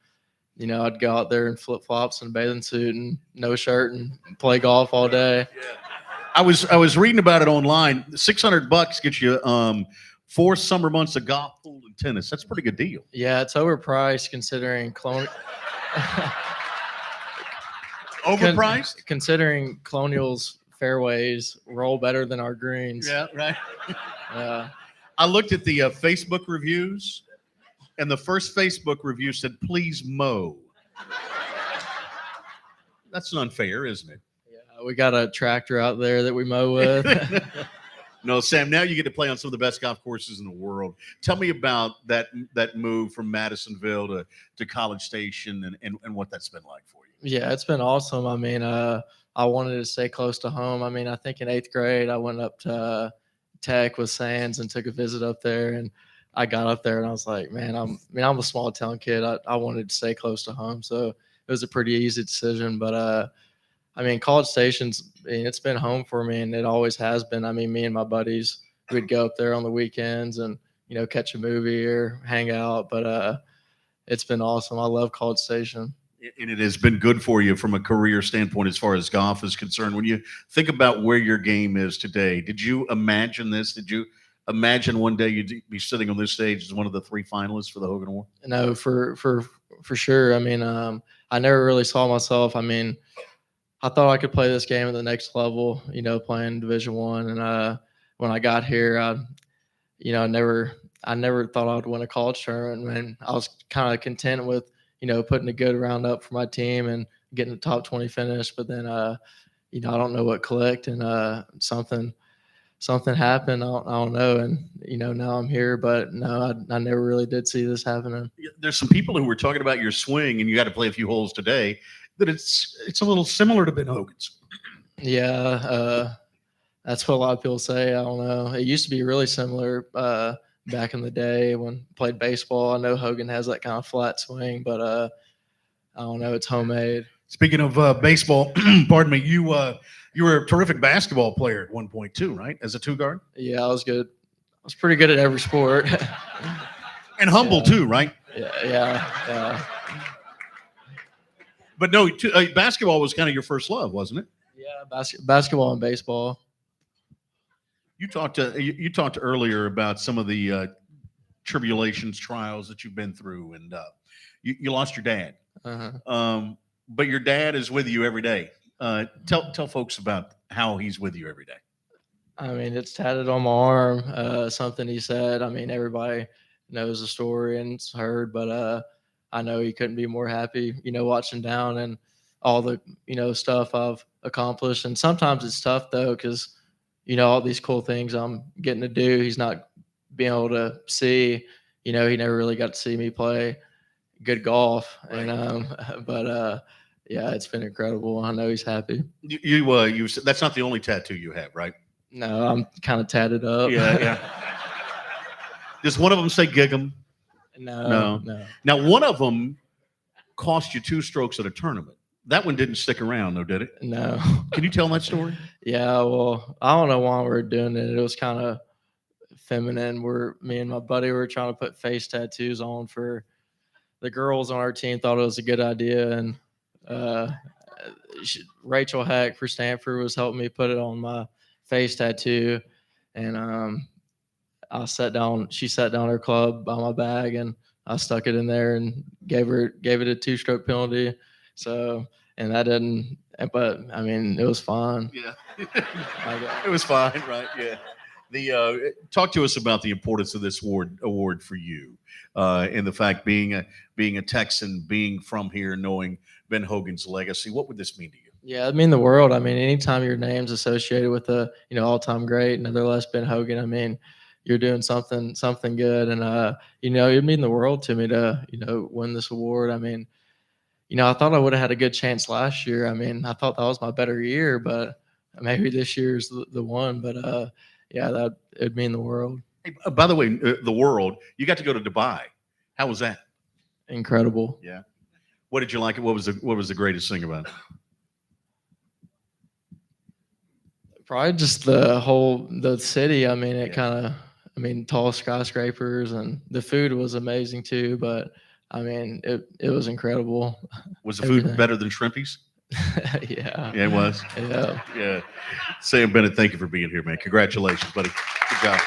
I'd go out there in flip-flops and bathing suit and no shirt and play golf all day. Yeah. I was reading about it online. $600 gets you 4 summer months of golf, pool, and tennis. That's a pretty good deal. Yeah, it's overpriced considering Overpriced? Considering Colonial's fairways roll better than our greens. Yeah, right. Yeah. I looked at the Facebook reviews, and the first Facebook review said, "Please mow." That's unfair, isn't it? Yeah, we got a tractor out there that we mow with. No, Sam, now you get to play on some of the best golf courses in the world. Tell me about that move from Madisonville to College Station and what that's been like for you. Yeah, it's been awesome. I mean, I wanted to stay close to home. I mean, I think in 8th grade, I went up to Tech with Sands and took a visit up there, and I got up there and I was like, man, I'm a small town kid. I wanted to stay close to home. So it was a pretty easy decision, but, I mean, College Station's, it's been home for me, and it always has been. I mean, me and my buddies, we'd go up there on the weekends and, catch a movie or hang out. But it's been awesome. I love College Station. And it has been good for you from a career standpoint as far as golf is concerned. When you think about where your game is today, did you imagine this? Did you imagine one day you'd be sitting on this stage as one of the 3 finalists for the Hogan Award? No, for sure. I mean, I never really saw myself. I mean, I thought I could play this game at the next level, playing Division I. And when I got here, I never thought I'd win a college tournament. And I was kind of content with, putting a good round up for my team and getting the top 20 finish. But then, I don't know what clicked, and something happened. I don't know. And, now I'm here, but no, I never really did see this happening. There's some people who were talking about your swing, and you got to play a few holes today, that it's a little similar to Ben Hogan's. Yeah, that's what a lot of people say. I don't know. It used to be really similar back in the day when I played baseball. I know Hogan has that kind of flat swing, but I don't know. It's homemade. Speaking of baseball, pardon me, you were a terrific basketball player at one point too, right? As a 2-guard? Yeah, I was good. I was pretty good at every sport. And humble too, right? Yeah. But no, basketball was kind of your first love, wasn't it? Yeah, basketball and baseball. You talked earlier about some of the tribulations, trials that you've been through, and you lost your dad. Uh-huh. But your dad is with you every day. Tell folks about how he's with you every day. I mean, it's tatted on my arm. Something he said. I mean, everybody knows the story and it's heard, but I know he couldn't be more happy, watching down and all the, stuff I've accomplished. And sometimes it's tough though, because, all these cool things I'm getting to do. He's not being able to see. He never really got to see me play good golf, Right. and but yeah, it's been incredible. I know he's happy. You that's not the only tattoo you have, right? No, I'm kind of tatted up. Yeah. Does one of them say gig 'em? No. Now, one of them cost you 2 strokes at a tournament. That one didn't stick around, though, did it? No. Can you tell that story? Yeah, well, I don't know why we were doing it. It was kind of feminine. Me and my buddy were trying to put face tattoos on for the girls on our team. Thought it was a good idea, and Rachel Hack for Stanford was helping me put it on my face tattoo, and she sat down her club by my bag, and I stuck it in there and gave it a 2-stroke penalty. So, and that didn't, but I mean, it was fun. Yeah. It was fine, right? Yeah. Talk to us about the importance of this award for you, and the fact being a Texan, being from here, knowing Ben Hogan's legacy. What would this mean to you? Yeah, it mean the world. I mean, anytime your name's associated with a all-time great, nevertheless Ben Hogan, I mean, you're doing something good, and it mean the world to me to win this award. I mean, I thought I would have had a good chance last year. I mean, I thought that was my better year, but maybe this year's the one. But yeah, that it'd mean the world. Hey, by the way, the world. You got to go to Dubai. How was that? Incredible. Yeah. What did you like? What was the greatest thing about it? Probably just the city. I mean, tall skyscrapers, and the food was amazing too. But I mean, it was incredible. Was the food better than Shrimpies? Yeah. Yeah, it was. Yeah. Yeah. Sam Bennett, thank you for being here, man. Congratulations, buddy. Good job.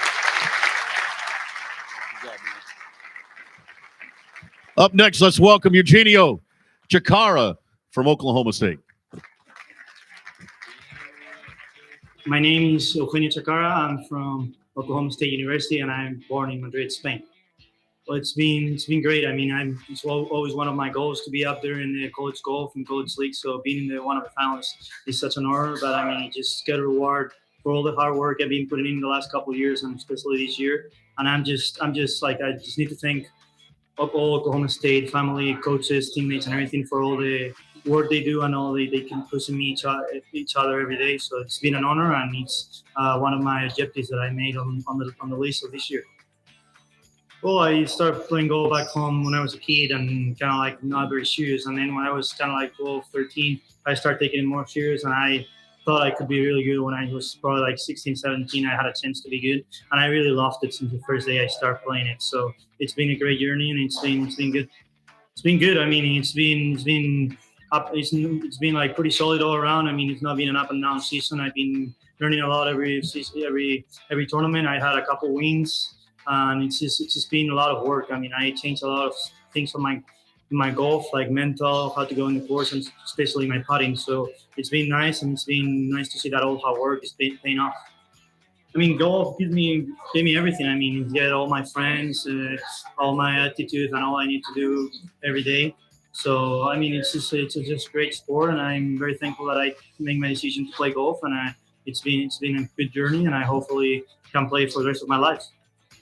Up next, let's welcome Eugenio Chacarra from Oklahoma State. My name is Eugenio Chacarra. I'm from Oklahoma State University, and I'm born in Madrid, Spain. Well, it's been great. I mean, it's always one of my goals to be up there in the college golf and college league. So being in one of the finalists is such an honor. But I mean, just get a reward for all the hard work I've been putting in the last couple of years, and especially this year. And I just need to thank all Oklahoma State family, coaches, teammates, and everything for all the work they do and all they can push me each other every day. So it's been an honor, and it's one of my objectives that I made on the list of this year. Well, I started playing golf back home when I was a kid and kind of like not very serious. And then when I was kind of like 12, 13, I started taking it more serious, and I thought I could be really good. When I was probably like 16, 17, I had a chance to be good. And I really loved it since the first day I started playing it. So it's been a great journey, and it's been good. It's been good. I mean, it's been up. It's been like pretty solid all around. I mean, it's not been an up and down season. I've been learning a lot every tournament. I had a couple wins. And it's just been a lot of work. I mean, I changed a lot of things from my golf, like mental, how to go in the course, and especially my putting. So it's been nice, and it's been nice to see that all hard work is paying off. I mean, golf gave me everything. I mean, get all my friends, all my attitude, and all I need to do every day. So I mean, it's just a great sport, and I'm very thankful that I made my decision to play golf, and it's been a good journey, and I hopefully can play for the rest of my life.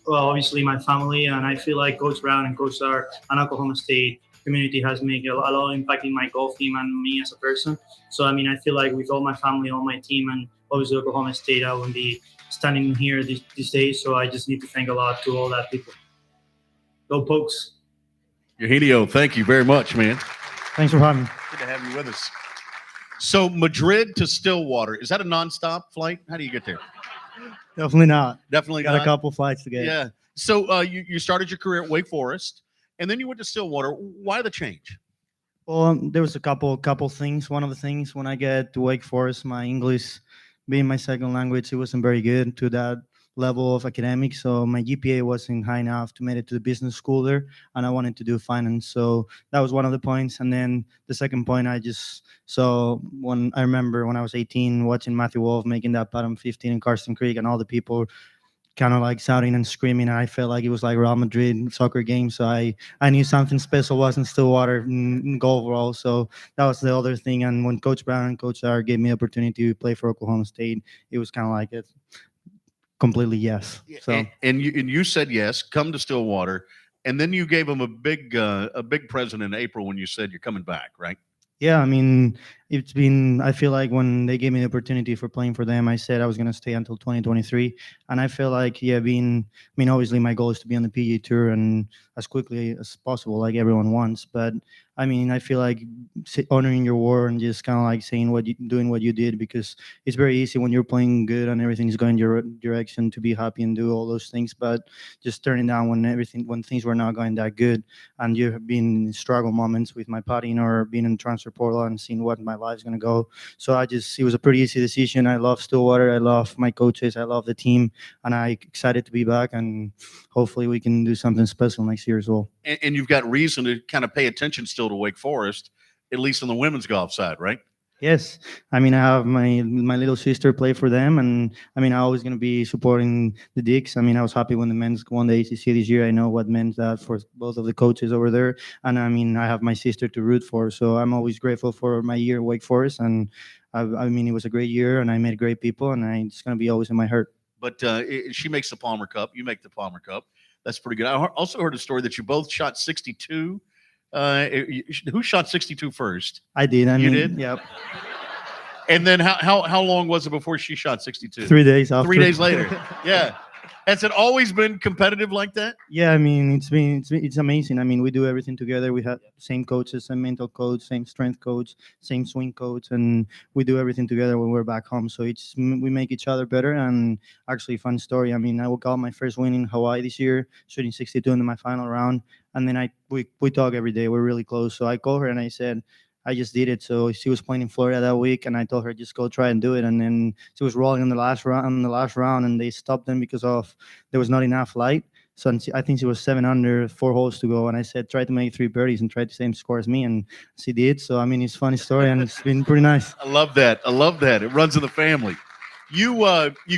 Well, obviously my family, and I feel like Coach Brown and Coach Star and Oklahoma State community has made a lot of impact in my golf team and me as a person. So, I mean, I feel like with all my family, all my team, and obviously Oklahoma State, I wouldn't be standing here these days. So I just need to thank a lot to all that people. Go Pokes. Eugenio, thank you very much, man. Thanks for having me. Good to have you with us. So Madrid to Stillwater, is that a nonstop flight? How do you get there? Definitely not. Definitely got not. a couple flights to get. Yeah. So you started your career at Wake Forest, and then you went to Stillwater. Why the change? Well, there was a couple things. One of the things when I get to Wake Forest, my English being my second language, it wasn't very good to that level of academics. So my GPA wasn't high enough to make it to the business school there, and I wanted to do finance. So that was one of the points. And then the second point, when I remember when I was 18, watching Matthew Wolf making that putt on 15 in Karsten Creek, and all the people kind of like shouting and screaming. And I felt like it was like Real Madrid soccer game. So I knew something special was in Stillwater in goal overall. So that was the other thing. And when Coach Brown and Coach R gave me the opportunity to play for Oklahoma State, it was kind of like it completely yes. So And you said yes, come to Stillwater, and then you gave them a big present in April when you said you're coming back, right? yeah, I mean, I feel like when they gave me the opportunity for playing for them, I said I was going to stay until 2023. And I feel like, obviously my goal is to be on the PGA Tour and as quickly as possible, like everyone wants. But I mean, I feel like honoring your word and just kind of like saying doing what you did, because it's very easy when you're playing good and everything's going your direction to be happy and do all those things. But just turning down when things were not going that good, and you have been in struggle moments with my putting or being in transfer portal and seeing what my life's going to go. So it was a pretty easy decision. I love Stillwater. I love my coaches. I love the team, and I'm excited to be back, and hopefully we can do something special next year as well. And you've got reason to kind of pay attention still to Wake Forest, at least on the women's golf side, right? Yes, I mean, I have my little sister play for them, and I mean, I'm always going to be supporting the Dicks. I mean, I was happy when the men's won the ACC this year. I know what meant that for both of the coaches over there, and I mean, I have my sister to root for, so I'm always grateful for my year at Wake Forest, and I mean, it was a great year, and I met great people, and it's going to be always in my heart. But she makes the Palmer Cup. You make the Palmer Cup. That's pretty good. I also heard a story that you both shot 62. Who shot 62 first? I did. You did? Yep. And then how long was it before she shot 62? 3 days after. 3 days later. Yeah. Has it always been competitive like that? Yeah, I mean, it's amazing. I mean, we do everything together. We have same coaches, same mental coach, same strength coach, same swing coach, and we do everything together when we're back home. So we make each other better. And actually, fun story. I mean, I got my first win in Hawaii this year, shooting 62 in my final round, and then we talk every day. We're really close. So I called her and I said, I just did it. So she was playing in Florida that week, and I told her just go try and do it. And then she was rolling in the last round, and they stopped them because there was not enough light. So I think she was 7 under, 4 holes to go. And I said, try to make 3 birdies and try the same score as me, and she did. So I mean, it's a funny story, and it's been pretty nice. I love that. It runs in the family. You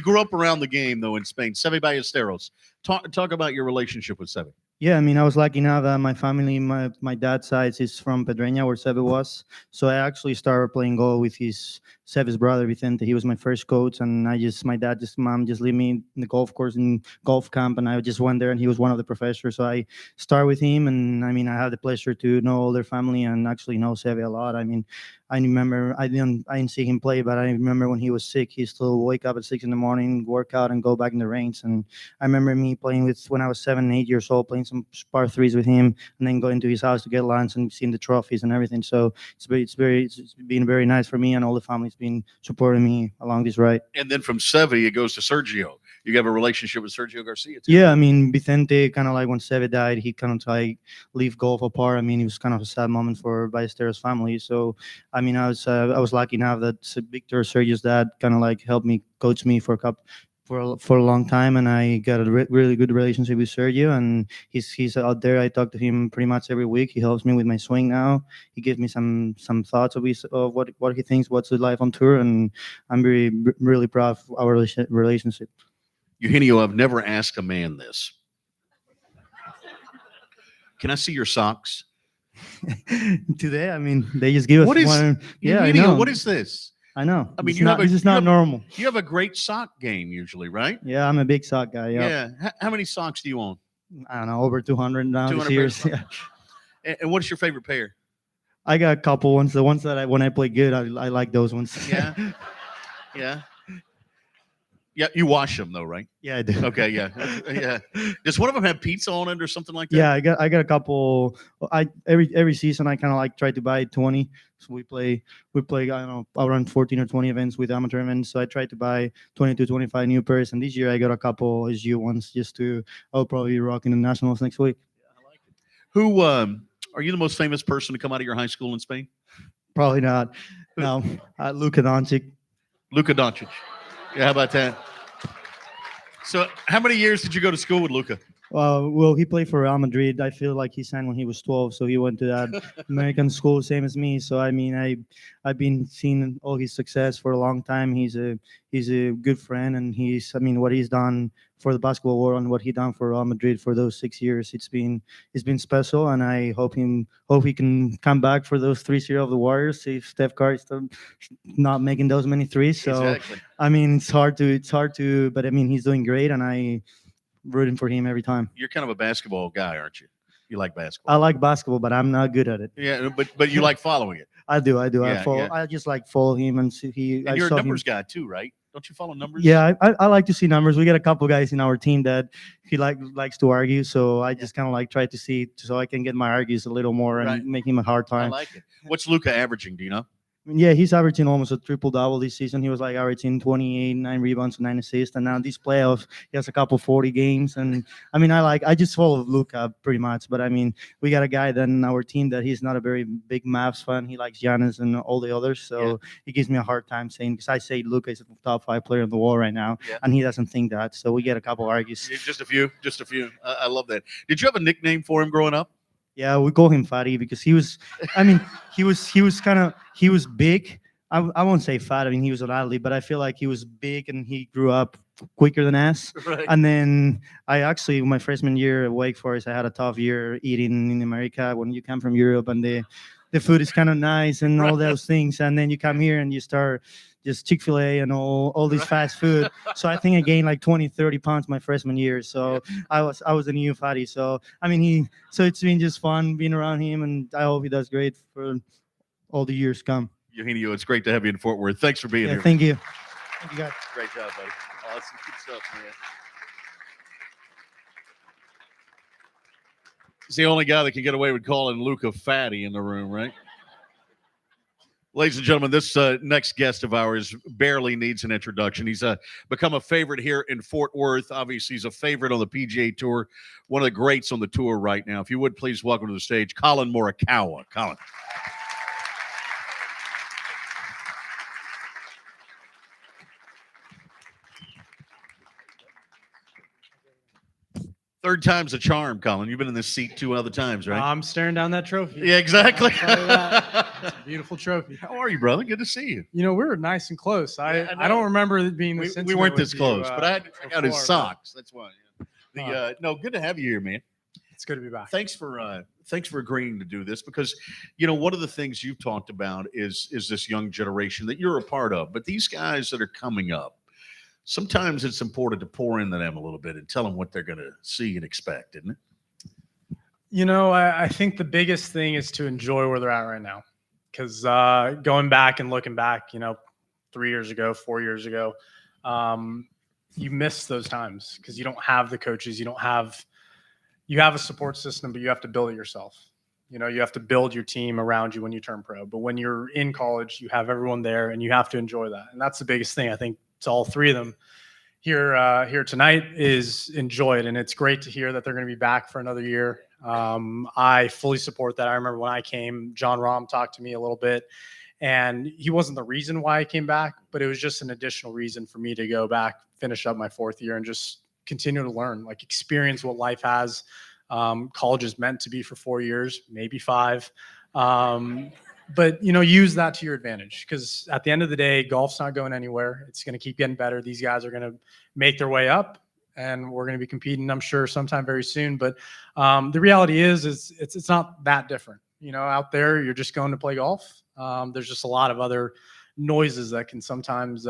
grew up around the game though in Spain. Seve Ballesteros. Talk about your relationship with Seve. Yeah, I mean, I was lucky enough that my family, my dad's side is from Pedreña, where Seve was. So I actually started playing golf with Seve's brother, Vicente. He was my first coach, and mom just leave me in the golf course in golf camp, and I just went there, and he was one of the professors. So I started with him, and I mean, I had the pleasure to know all their family and actually know Seve a lot. I mean, I remember I didn't see him play, but I remember when he was sick, he still wake up at 6 a.m, work out, and go back in the range. And I remember me playing when I was 7, 8 years old, playing some par threes with him, and then going to his house to get lunch and seeing the trophies and everything. So it's been very nice for me, and all the family's been supporting me along this ride. And then from Seve, it goes to Sergio. You have a relationship with Sergio Garcia too. Yeah, I mean, Vicente, kind of like when Seve died, he kind of like leave golf apart. I mean, it was kind of a sad moment for Ballesteros' family. So, I mean, I was lucky enough that Victor, Sergio's dad, kind of like helped me, coach me for a long time, and I got a really good relationship with Sergio, and he's out there. I talk to him pretty much every week. He helps me with my swing now. He gives me some thoughts of what he thinks, what's the life on tour, and I'm really proud of our relationship. Eugenio, I've never asked a man this. Can I see your socks? Today, I mean, they just give us one. Yeah, Eugenio, I know. what is this? I know. I mean, this is not normal. You have a great sock game usually, right? Yeah, I'm a big sock guy. Yeah. How many socks do you own? I don't know, over 200 now. 200 this year. Yeah. And what's your favorite pair? I got a couple ones. The ones that when I play good, I like those ones. Yeah. Yeah, you wash them though, right? Yeah, I do. Okay, yeah. Does one of them have pizza on it or something like that? Yeah, I got a couple. Every season I kind of like try to buy 20. So we play. I don't know, around 14 or 20 events with amateur events. So I try to buy 20 to 25 new pairs. And this year I got a couple SU ones I'll probably be rocking the nationals next week. Yeah, I like it. Who are you the most famous person to come out of your high school in Spain? Probably not. No, Luka Doncic. Luka Doncic. Yeah, how about that? So how many years did you go to school with Luka? Well, he played for Real Madrid. I feel like he signed when he was 12, so he went to that American school, same as me. So I mean, I've been seeing all his success for a long time. He's a good friend, and I mean, what he's done for the basketball world and what he done for Real Madrid for those 6 years, it's been special. And I hope he can come back for those 3-0 of the Warriors if Steph Curry is still not making those many threes. So Exactly. I mean, it's hard to, but I mean, he's doing great, and I rooting for him every time. You're kind of a basketball guy, aren't you? You like I basketball. like basketball, but I'm not good at it. Yeah, but you like following it. I do. Yeah, I follow. yeah. I just like follow him and see he. And I you're a saw him. numbers guy too, right? Don't you follow numbers? Yeah, I like to see numbers. We got a couple guys in our team that he likes to argue, so I just kind of like try to see so I can get my argues a little more and Right. make him a hard I time. like it. What's Luka averaging? Do you know? Yeah, he's averaging almost a triple-double this season. He was like averaging 28, 9 rebounds, 9 assists, and now these playoffs, he has a couple 40 games. And I mean, I just follow Luka pretty much, but I mean, we got a guy then in our team that he's not a very big Mavs fan. He likes Giannis and all the others, so he gives me a hard time saying, because I say Luka is a top 5 player in the world right now, Yeah. and he doesn't think that. So we get a couple argues. Yeah, just a few. I love that. Did you have a nickname for him growing up? Yeah, we call him Fatty because he was big. I won't say fat. I mean, he was an athlete, but I feel like he was big and he grew up quicker than us. Right. And then I actually, my freshman year at Wake Forest, I had a tough year eating in America when you come from Europe and the food is kind of nice and all those things. And then you come here and you start just Chick-fil-A and all this fast food. So I think I gained like 20, 30 pounds my freshman year. So I was a new fatty. So, I mean, so it's been just fun being around him, and I hope he does great for all the years come. Eugenio, it's great to have you in Fort Worth. Thanks for being Yeah, here. thank you. Thank you, guys. Great job, buddy. Oh, that's some good stuff, man. He's the only guy that can get away with calling Luka fatty in the room, right? Ladies and gentlemen, this next guest of ours barely needs an introduction. He's become a favorite here in Fort Worth. Obviously, he's a favorite on the PGA Tour, one of the greats on the tour right now. If you would, please welcome to the stage, Collin Morikawa. Collin. Third time's a charm, Collin. You've been in this seat 2 other times, right? I'm staring down that trophy. Yeah, exactly. I'll tell you that. It's a beautiful trophy. How are you, brother? Good to see you. You know, we were nice and close. Yeah, I I don't know. remember it being this We intimate weren't with this you, close, but I had to check out his before, but socks. That's why. Yeah. No, good to have you here, man. It's good to be back. Thanks for agreeing to do this, because you know one of the things you've talked about is this young generation that you're a part of. But these guys that are coming up, sometimes it's important to pour into them a little bit and tell them what they're going to see and expect, isn't it? You know, I think the biggest thing is to enjoy where they're at right now. Because going back and looking back, you know, 3 years ago, 4 years ago, you miss those times because you don't have the coaches. You have a support system, but you have to build it yourself. You know, you have to build your team around you when you turn pro. But when you're in college, you have everyone there and you have to enjoy that. And that's the biggest thing, I think, to all three of them here tonight is enjoy it. And it's great to hear that they're going to be back for another year. I fully support that. I remember when I came, John Rahm talked to me a little bit, and he wasn't the reason why I came back, but it was just an additional reason for me to go back, finish up my 4th year, and just continue to learn, like experience what life has. College is meant to be for 4 years, maybe 5. But, you know, use that to your advantage, because at the end of the day, golf's not going anywhere. It's going to keep getting better. These guys are going to make their way up, and we're going to be competing, I'm sure, sometime very soon. But the reality is it's not that different. You know, out there, you're just going to play golf. There's just a lot of other noises that can sometimes,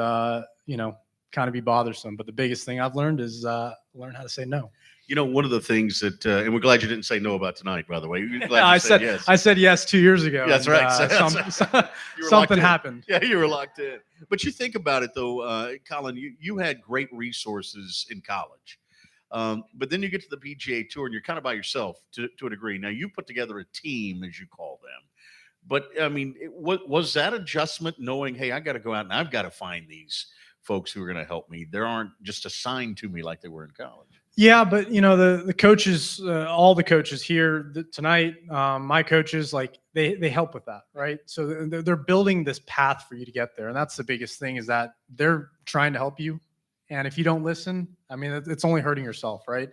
you know, kind of be bothersome. But the biggest thing I've learned is learn how to say no. You know, one of the things that, and we're glad you didn't say no about tonight, by the way. We're glad I you said yes. I said yes 2 years ago. That's and, right. You were locked something in. happened. Yeah, you were locked in. But you think about it, though, Collin, you had great resources in college. But then you get to the PGA Tour and you're kind of by yourself to a degree. Now, you put together a team, as you call them. But, I mean, was that adjustment knowing, hey, I got to go out and I've got to find these folks who are going to help me? They aren't just assigned to me like they were in college. Yeah, but you know the coaches, all the coaches here tonight, my coaches, like they help with that, right? So they're building this path for you to get there, and that's the biggest thing is that they're trying to help you, And if you don't listen, I mean, it's only hurting yourself, right?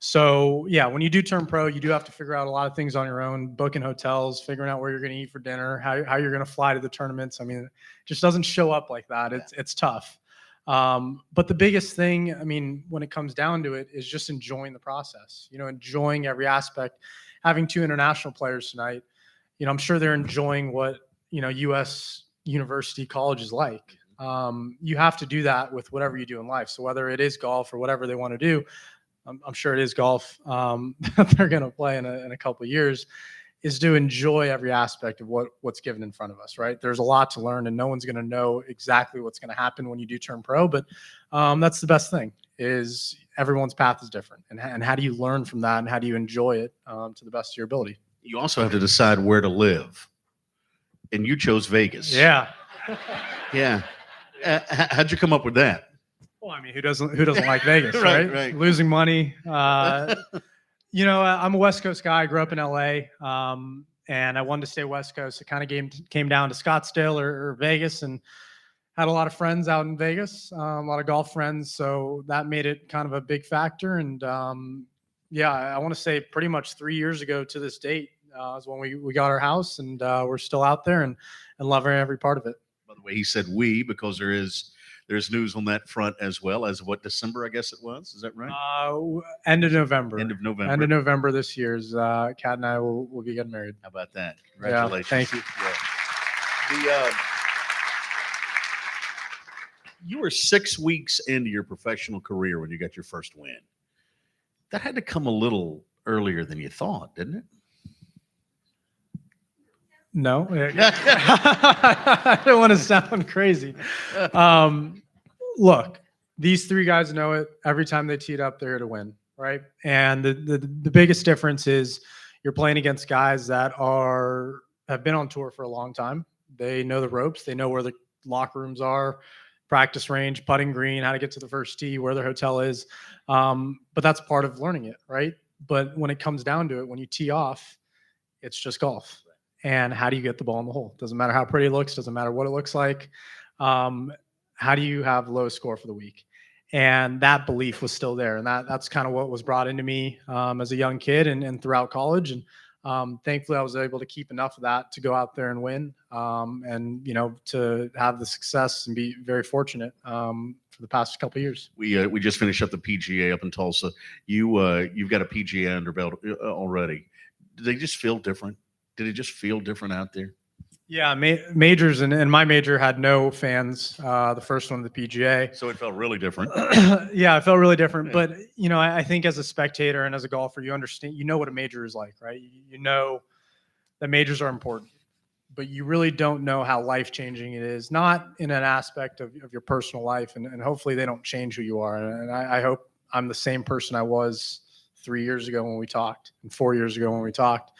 So yeah, when you do turn pro, you do have to figure out a lot of things on your own, booking hotels, figuring out where you're going to eat for dinner, how you're going to fly to the tournaments. I mean, it just doesn't show up like that. It's tough. But the biggest thing, I mean, when it comes down to it, is just enjoying the process, enjoying every aspect. Having 2 international players tonight, I'm sure they're enjoying what, U.S. university college is like. You have to do that with whatever you do in life. So whether it is golf or whatever they want to do, I'm sure it is golf that they're going to play in a couple of years, is to enjoy every aspect of what's given in front of us, right? There's a lot to learn, and no one's going to know exactly what's going to happen when you do turn pro, but that's the best thing, is everyone's path is different. And how do you learn from that, and how do you enjoy it to the best of your ability? You also have to decide where to live. And you chose Vegas. Yeah. Yeah. How'd you come up with that? Well, I mean, who doesn't like Vegas, Right, right? right. Losing money. I'm a West Coast guy. I grew up in LA, and I wanted to stay West Coast. It kind of came down to Scottsdale or Vegas, and had a lot of friends out in Vegas, a lot of golf friends. So that made it kind of a big factor. And yeah, I want to say pretty much 3 years ago to this date is when we got our house, and we're still out there and loving every part of it. By the way, he said we because there's news on that front as well as what, December, I guess it was. Is that right? End of November. End of November. End of November this year's Kat and I will be getting married. How about that? Congratulations. Yeah, thank you. Yeah. You were 6 weeks into your professional career when you got your first win. That had to come a little earlier than you thought, didn't it? No, I don't want to sound crazy. Look, these 3 guys know it. Every time they teed up, they're here to win, right? And the biggest difference is you're playing against guys that have been on tour for a long time. They know the ropes. They know where the locker rooms are, practice range, putting green, how to get to the first tee, where their hotel is. But that's part of learning it, right? But when it comes down to it, when you tee off, it's just golf. And how do you get the ball in the hole? Doesn't matter how pretty it looks. Doesn't matter what it looks like. How do you have the lowest score for the week? And that belief was still there. And that's kind of what was brought into me as a young kid and throughout college. And thankfully, I was able to keep enough of that to go out there and win, and to have the success and be very fortunate for the past couple of years. We just finished up the PGA up in Tulsa. You've got a PGA under belt already. Do they just feel different? Did it just feel different out there? Yeah, majors and my major had no fans. The first one, the PGA. So it felt really different. Yeah, it felt really different. But I think as a spectator and as a golfer, you understand. You know what a major is like, right? You know that majors are important, but you really don't know how life changing it is. Not in an aspect of your personal life, and hopefully they don't change who you are. And I hope I'm the same person I was 3 years ago when we talked, and 4 years ago when we talked.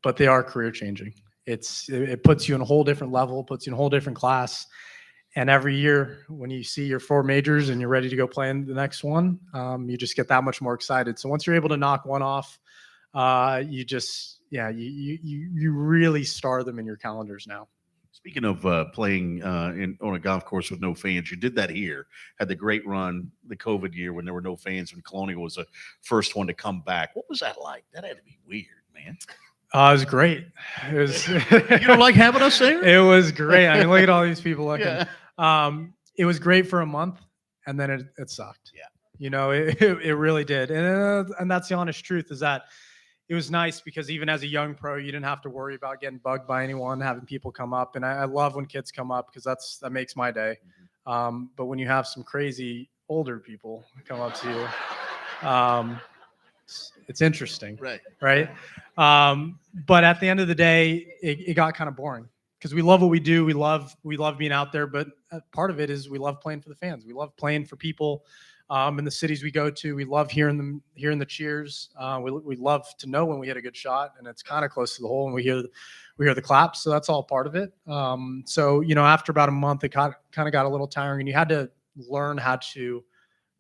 But they are career changing. It puts you in a whole different level, puts you in a whole different class. And every year when you see your 4 majors and you're ready to go play in the next one, you just get that much more excited. So once you're able to knock one off, you really star them in your calendars now. Speaking of playing on a golf course with no fans, you did that here. Had the great run, the COVID year when there were no fans, when Colonial was the first one to come back. What was that like? That had to be weird, man. It was great. It was. You don't like having us there? It was great. I mean, look at all these people looking. Yeah. It was great for a month, and then it sucked. Yeah. It really did. And that's the honest truth, is that it was nice because even as a young pro, you didn't have to worry about getting bugged by anyone, having people come up. And I love when kids come up because that makes my day. But when you have some crazy older people come up to you, it's interesting. Right. But at the end of the day, it got kind of boring because we love what we do. We love being out there, but part of it is we love playing for the fans. We love playing for people in the cities we go to. We love hearing the cheers. We love to know when we hit a good shot and it's kind of close to the hole and we hear the claps. So that's all part of it. So after about a month, it kind of got a little tiring, and you had to learn how to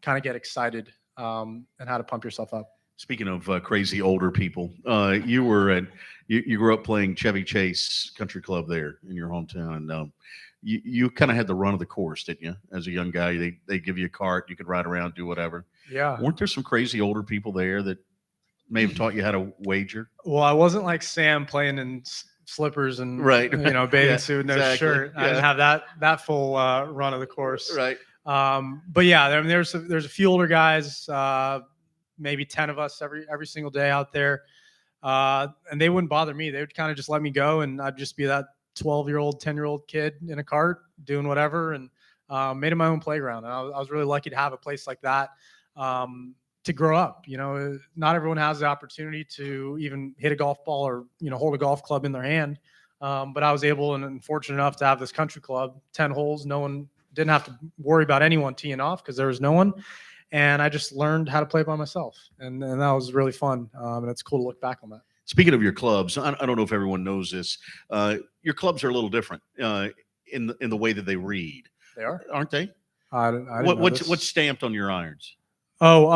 kind of get excited and how to pump yourself up. Speaking of crazy older people, you grew up playing Chevy Chase Country Club there in your hometown, and you kind of had the run of the course, didn't you? As a young guy, they give you a cart, you could ride around, do whatever. Yeah. Weren't there some crazy older people there that may have taught you how to wager? Well, I wasn't like Sam playing in slippers and Right. bathing Yeah, suit, no exactly. shirt. I didn't have that full run of the course. Right. But yeah, I mean, there's a few older guys, maybe 10 of us every single day out there, and they wouldn't bother me. They would kind of just let me go, and I'd just be that 12-year-old, 10-year-old kid in a cart doing whatever, and made it my own playground. And I was really lucky to have a place like that to grow up. Not everyone has the opportunity to even hit a golf ball or hold a golf club in their hand. But I was able and fortunate enough to have this country club, 10 holes. No one didn't have to worry about anyone teeing off because there was no one. And I just learned how to play by myself. And that was really fun. And it's cool to look back on that. Speaking of your clubs, I don't know if everyone knows this. Your clubs are a little different in the way that they read. They are, aren't they? I didn't know this. What's stamped on your irons? Oh,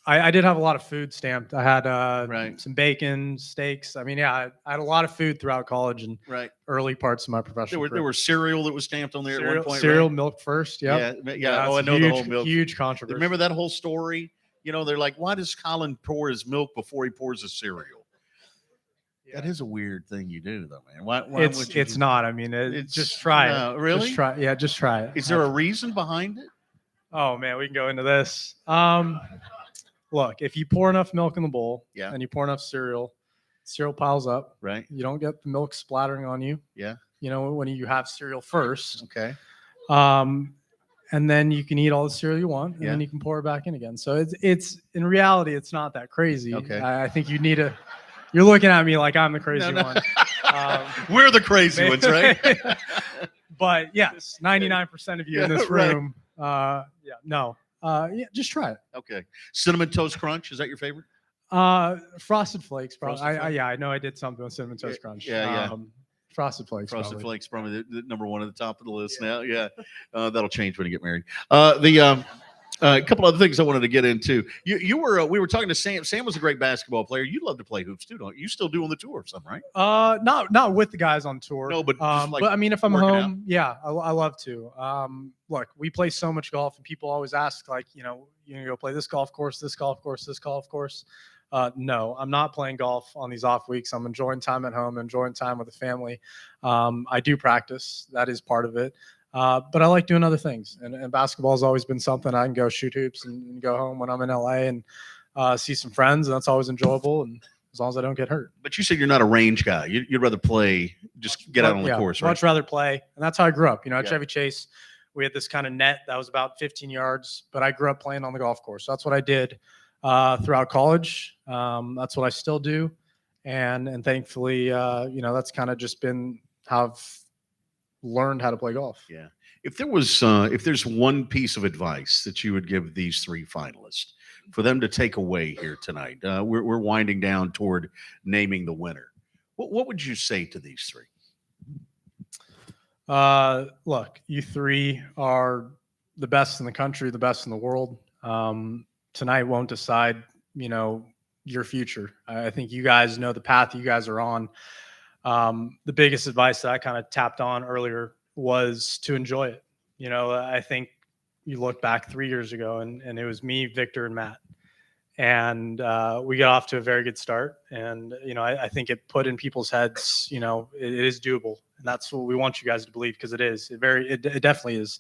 I did have a lot of food stamped. I had some bacon, steaks. I mean, yeah, I had a lot of food throughout college and early parts of my professional career. There was cereal that was stamped on there at one point. Cereal, right? milk first. Yep. Yeah. Oh, I know the whole milk. Huge controversy. Remember that whole story? They're like, why does Colin pour his milk before he pours his cereal? Yeah. That is a weird thing you do, though, man. Why it's not. I mean, just try it. Really? Just try. Yeah, just try it. Is there a reason behind it? Oh man, we can go into this. Look, if you pour enough milk in the bowl, and you pour enough cereal piles up. Right. You don't get the milk splattering on you. Yeah. When you have cereal first. Okay. And then you can eat all the cereal you want, and then you can pour it back in again. So it's in reality, it's not that crazy. Okay. I think you need You're looking at me like I'm the crazy one. We're the crazy ones, right? But yes, 99% of you in this room. Just try it. Okay. Cinnamon Toast Crunch, is that your favorite? Frosted Flakes, probably. Frosted Flakes? I know I did something with Cinnamon Toast Crunch. Yeah. Frosted Flakes. Frosted probably. Flakes, probably the number one at the top of the list now. Yeah. That'll change when you get married. A couple other things I wanted to get into. We were talking to Sam. Sam was a great basketball player. You love to play hoops too, don't you? You still do on the tour, some, right? Not with the guys on tour. No, but just like but I mean, if I'm out. home, I love to. Look, we play so much golf, and people always ask, like, you gonna go play this golf course, this golf course, this golf course. No, I'm not playing golf on these off weeks. I'm enjoying time at home, enjoying time with the family. I do practice. That is part of it. But I like doing other things, and basketball has always been something I can go shoot hoops and go home when I'm in LA and see some friends, and that's always enjoyable. And as long as I don't get hurt. But you said you're not a range guy. You'd rather play, just get out on the course, right? Much rather play, and that's how I grew up. At Chevy Chase, we had this kind of net that was about 15 yards, but I grew up playing on the golf course. So that's what I did throughout college. That's what I still do, and thankfully, that's kind of just been how I've learned how to play golf. Yeah. If there's one piece of advice that you would give these three finalists for them to take away here tonight, we're winding down toward naming the winner. What would you say to these three? Look, you three are the best in the country, the best in the world. Tonight won't decide, your future. I think you guys know the path you guys are on. The biggest advice that I kind of tapped on earlier was to enjoy it. I think you look back 3 years ago and it was me, Victor, and Matt. And we got off to a very good start. And, I think it put in people's heads, it is doable. And that's what we want you guys to believe, because it is. It definitely is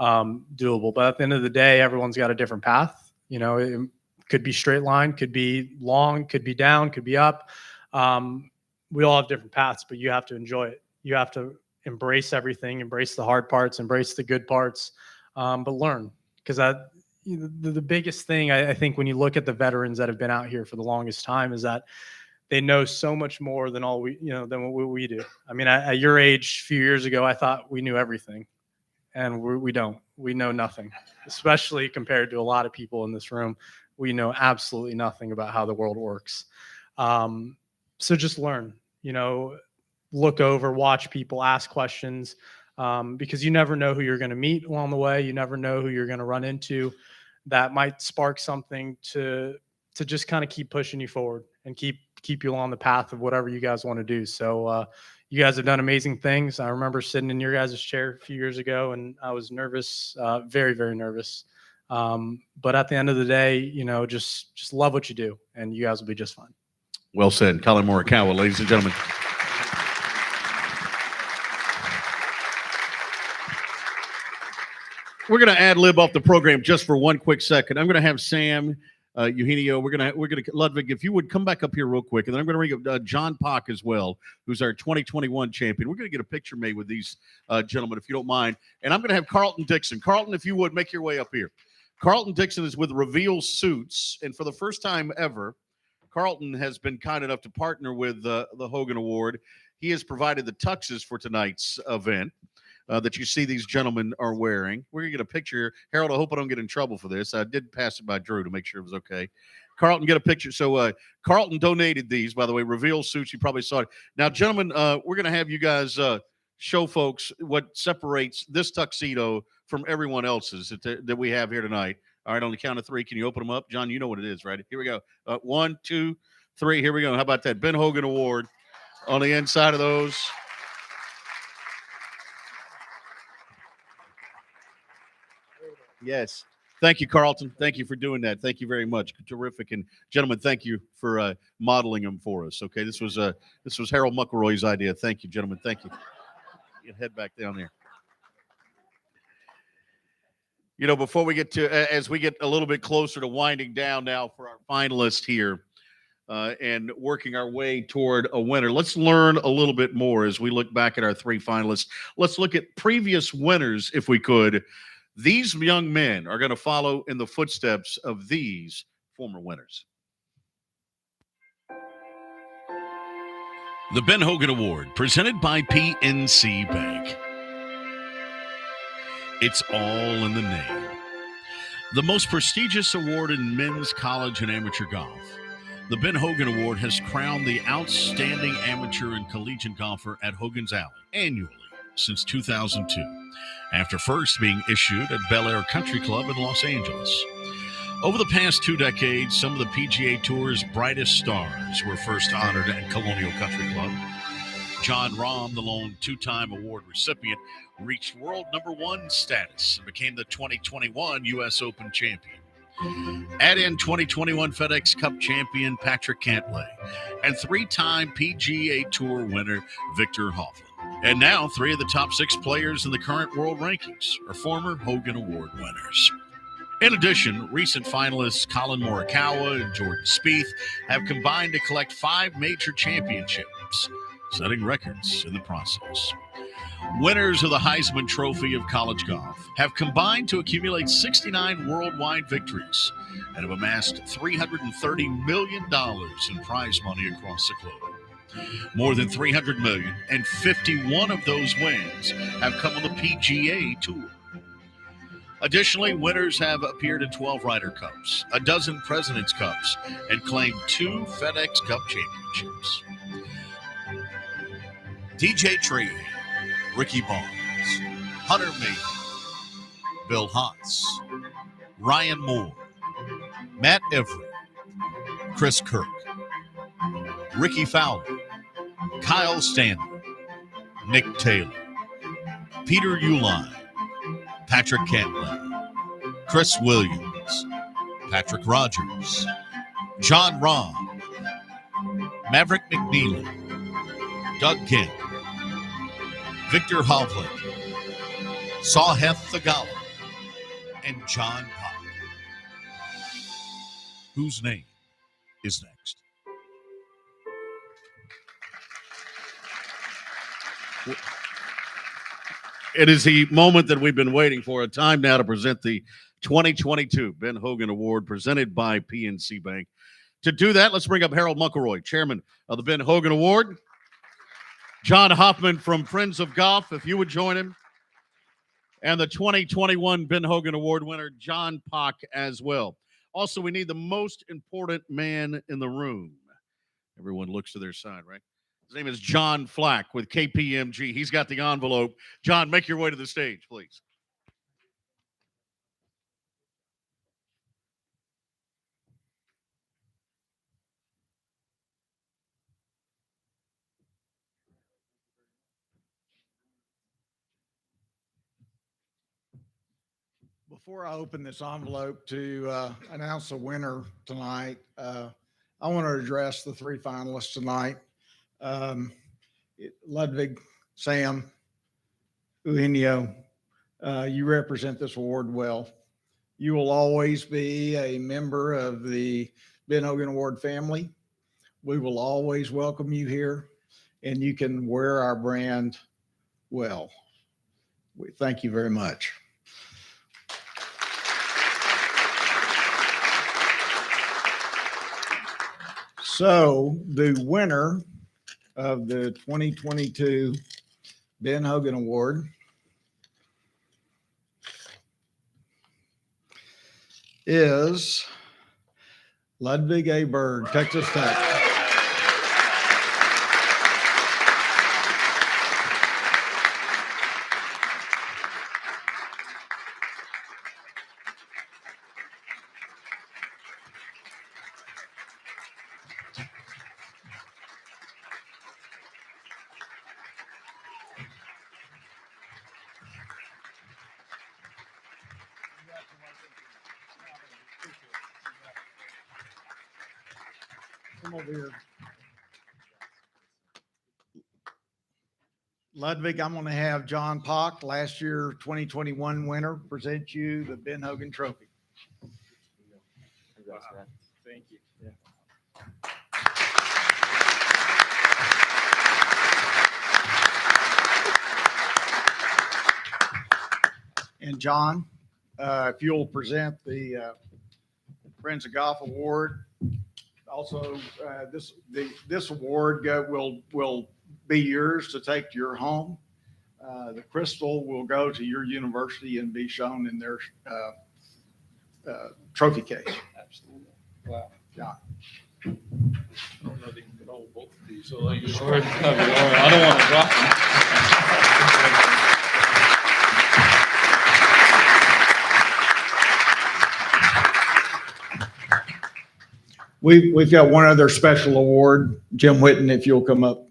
doable. But at the end of the day, everyone's got a different path. It could be straight line, could be long, could be down, could be up. We all have different paths, but you have to enjoy it. You have to embrace everything, embrace the hard parts, embrace the good parts, but learn. Because the biggest thing I think when you look at the veterans that have been out here for the longest time is that they know so much more than than what we do. I mean, at your age, a few years ago, I thought we knew everything, and we don't. We know nothing, especially compared to a lot of people in this room. We know absolutely nothing about how the world works. So just learn. Look over, watch people, ask questions, because you never know who you're going to meet along the way. You never know who you're going to run into that might spark something to just kind of keep pushing you forward and keep you on the path of whatever you guys want to do. So, You guys have done amazing things. I remember sitting in your guys' chair a few years ago, and I was nervous, very, very nervous. But at the end of the day, you know, just love what you do, and you guys will be just fine. Well said. Colin Morikawa, ladies and gentlemen. We're going to ad lib off the program just for one quick second. I'm going to have Sam, Eugenio. We're going to Ludvig. If you would come back up here real quick, and then I'm going to bring up John Pock as well, who's our 2021 champion. We're going to get a picture made with these gentlemen, if you don't mind. And I'm going to have Carlton Dixon. Carlton, if you would make your way up here. Carlton Dixon is with Reveal Suits, and for the first time ever, Carlton has been kind enough to partner with the Hogan Award. He has provided the tuxes for tonight's event. That you see these gentlemen are wearing. We're going to get a picture. Harold, I hope I don't get in trouble for this. I did pass it by Drew to make sure it was okay. Carlton, get a picture. So Carlton donated these, by the way, Reveal Suits. You probably saw it. Now, gentlemen, we're going to have you guys show folks what separates this tuxedo from everyone else's that we have here tonight. All right, on the count of three, can you open them up? John, you know what it is, right? Here we go. 1, 2, 3. Here we go. How about that? Ben Hogan Award on the inside of those. Yes. Thank you, Carlton. Thank you for doing that. Thank you very much. Terrific. And gentlemen, thank you for modeling them for us. Okay, this was Harold McElroy's idea. Thank you, gentlemen. Thank you. You head back down there. You know, before we get to, as we get a little bit closer to winding down now for our finalists here and working our way toward a winner, let's learn a little bit more as we look back at our three finalists. Let's look at previous winners, if we could. These young men are going to follow in the footsteps of these former winners. The Ben Hogan Award, presented by PNC Bank. It's all in the name. The most prestigious award in men's college and amateur golf. The Ben Hogan Award has crowned the outstanding amateur and collegiate golfer at Hogan's Alley annually since 2002, after first being issued at Bel Air Country Club in Los Angeles. Over the past 2 decades, some of the PGA Tour's brightest stars were first honored at Colonial Country Club. John Rahm, the lone 2-time award recipient, reached world #1 status and became the 2021 U.S. Open champion. Add in 2021 FedEx Cup champion Patrick Cantlay and 3-time PGA Tour winner Victor Hovland. And now 3 of the top 6 players in the current world rankings are former Hogan Award winners. In addition, recent finalists Colin Morikawa and Jordan Spieth have combined to collect 5 major championships, setting records in the process. Winners of the Heisman Trophy of college golf have combined to accumulate 69 worldwide victories and have amassed $330 million in prize money across the globe. More than $300 million, and 51 of those wins have come on the PGA Tour. Additionally, winners have appeared in 12 Ryder Cups, a dozen President's Cups, and claimed 2 FedEx Cup championships. DJ Tree, Ricky Barnes, Hunter May, Bill Hotz, Ryan Moore, Matt Everett, Chris Kirk, Ricky Fowler, Kyle Stanley, Nick Taylor, Peter Uihlein, Patrick Cantlay, Chris Williams, Patrick Rogers, John Rahm, Maverick McNeely, Doug Kemp, Victor Hovland, Saheth Theegala, and John Pock. Whose name is next? It is the moment that we've been waiting for. A time now to present the 2022 Ben Hogan Award presented by PNC Bank. To do that, let's bring up Harold McElroy, chairman of the Ben Hogan Award. John Hoffman from Friends of Golf, if you would join him. And the 2021 Ben Hogan Award winner, John Pock, as well. Also, we need the most important man in the room. Everyone looks to their side, right? His name is John Flack with KPMG. He's got the envelope. John, make your way to the stage, please. Before I open this envelope to announce the winner tonight, I want to address the three finalists tonight. Ludvig, Sam, Eugenio, you represent this award well. You will always be a member of the Ben Hogan Award family. We will always welcome you here, and you can wear our brand well. We thank you very much. So the winner of the 2022 Ben Hogan Award is Ludvig Aberg, Texas Tech. Come over here. Ludvig, I'm going to have John Pock, last year 2021 winner, present you the Ben Hogan Trophy. Congrats, man. Thank you. And John, if you'll present the Friends of Golf Award. Also, this award will be yours to take to your home. The crystal will go to your university and be shown in their trophy case. Absolutely. Wow. John. I don't know if you can hold both of these. So you sure? I don't want to drop them. We've got one other special award. Jim Whitten, if you'll come up.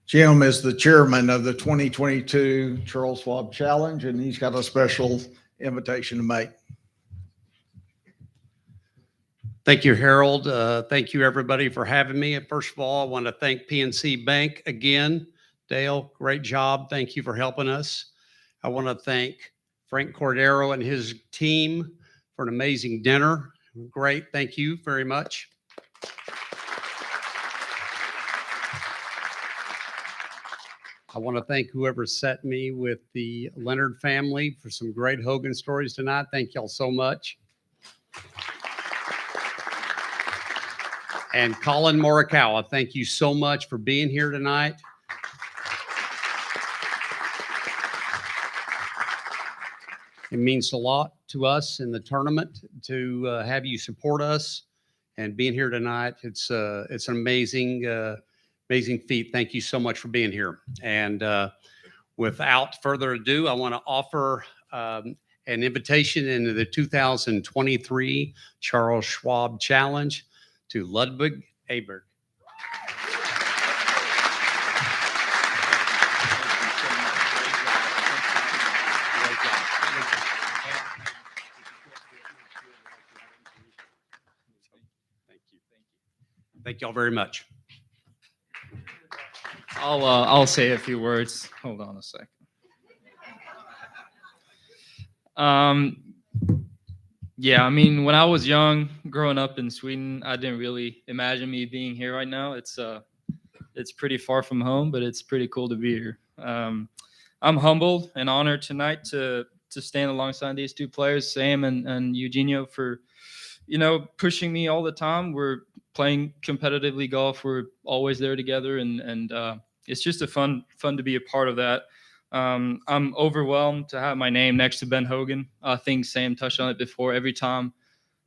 Jim is the chairman of the 2022 Charles Schwab Challenge, and he's got a special invitation to make. Thank you, Harold. Thank you, everybody, for having me. First of all, I want to thank PNC Bank again. Dale, great job. Thank you for helping us. I want to thank Frank Cordero and his team for an amazing dinner. Great. Thank you very much. I want to thank whoever set me with the Leonard family for some great Hogan stories tonight. Thank y'all so much. And Colin Morikawa, thank you so much for being here tonight. It means a lot to us in the tournament to have you support us and being here tonight. It's an amazing, amazing feat. Thank you so much for being here. And without further ado, I want to offer an invitation into the 2023 Charles Schwab Challenge to Ludvig Aberg. Thank y'all very much. I'll say a few words. Hold on a second. Yeah, I mean, when I was young, growing up in Sweden, I didn't really imagine me being here right now. It's pretty far from home, but it's pretty cool to be here. I'm humbled and honored tonight to stand alongside these two players, Sam and Eugenio, for pushing me all the time. We're playing competitively golf. We're always there together, and it's just fun to be a part of that. I'm overwhelmed to have my name next to Ben Hogan. I think Sam touched on it before. Every time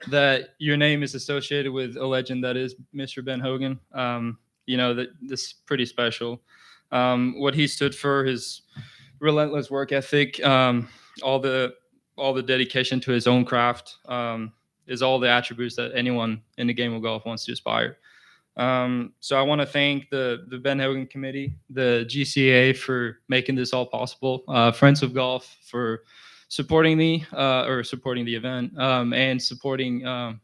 that your name is associated with a legend that is Mr. Ben Hogan, that this is pretty special. What he stood for, his relentless work ethic, all the dedication to his own craft, is all the attributes that anyone in the game of golf wants to aspire. So I want to thank the Ben Hogan Committee, the GCA for making this all possible, Friends of Golf for supporting me or supporting the event, and supporting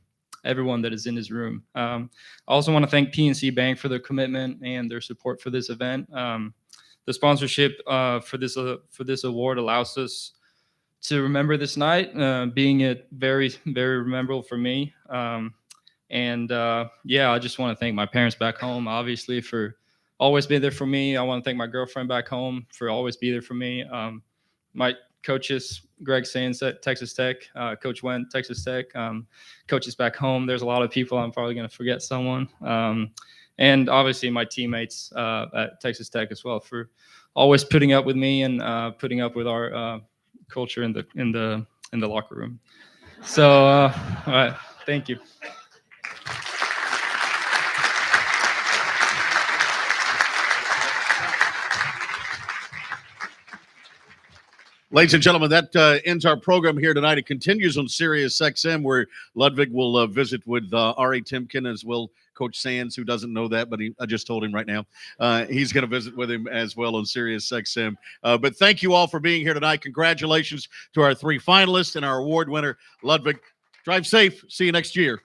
everyone that is in this room. I also want to thank PNC Bank for their commitment and their support for this event. The sponsorship for this award allows us to remember this night, being it very, very memorable for me. Yeah, I just want to thank my parents back home, obviously, for always being there for me. I want to thank my girlfriend back home for always be there for me. My coaches, Greg Sands at Texas Tech, Coach Went, Texas Tech, coaches back home. There's a lot of people. I'm probably going to forget someone. And obviously my teammates at Texas Tech as well for always putting up with me and putting up with our culture in the locker room. So, all right, thank you. Ladies and gentlemen, that ends our program here tonight. It continues on Sirius XM, where Ludvig will visit with Ari Timken, as well Coach Sands, who doesn't know that, but I just told him right now. He's going to visit with him as well on Sirius XM. But thank you all for being here tonight. Congratulations to our 3 finalists and our award winner, Ludvig. Drive safe. See you next year.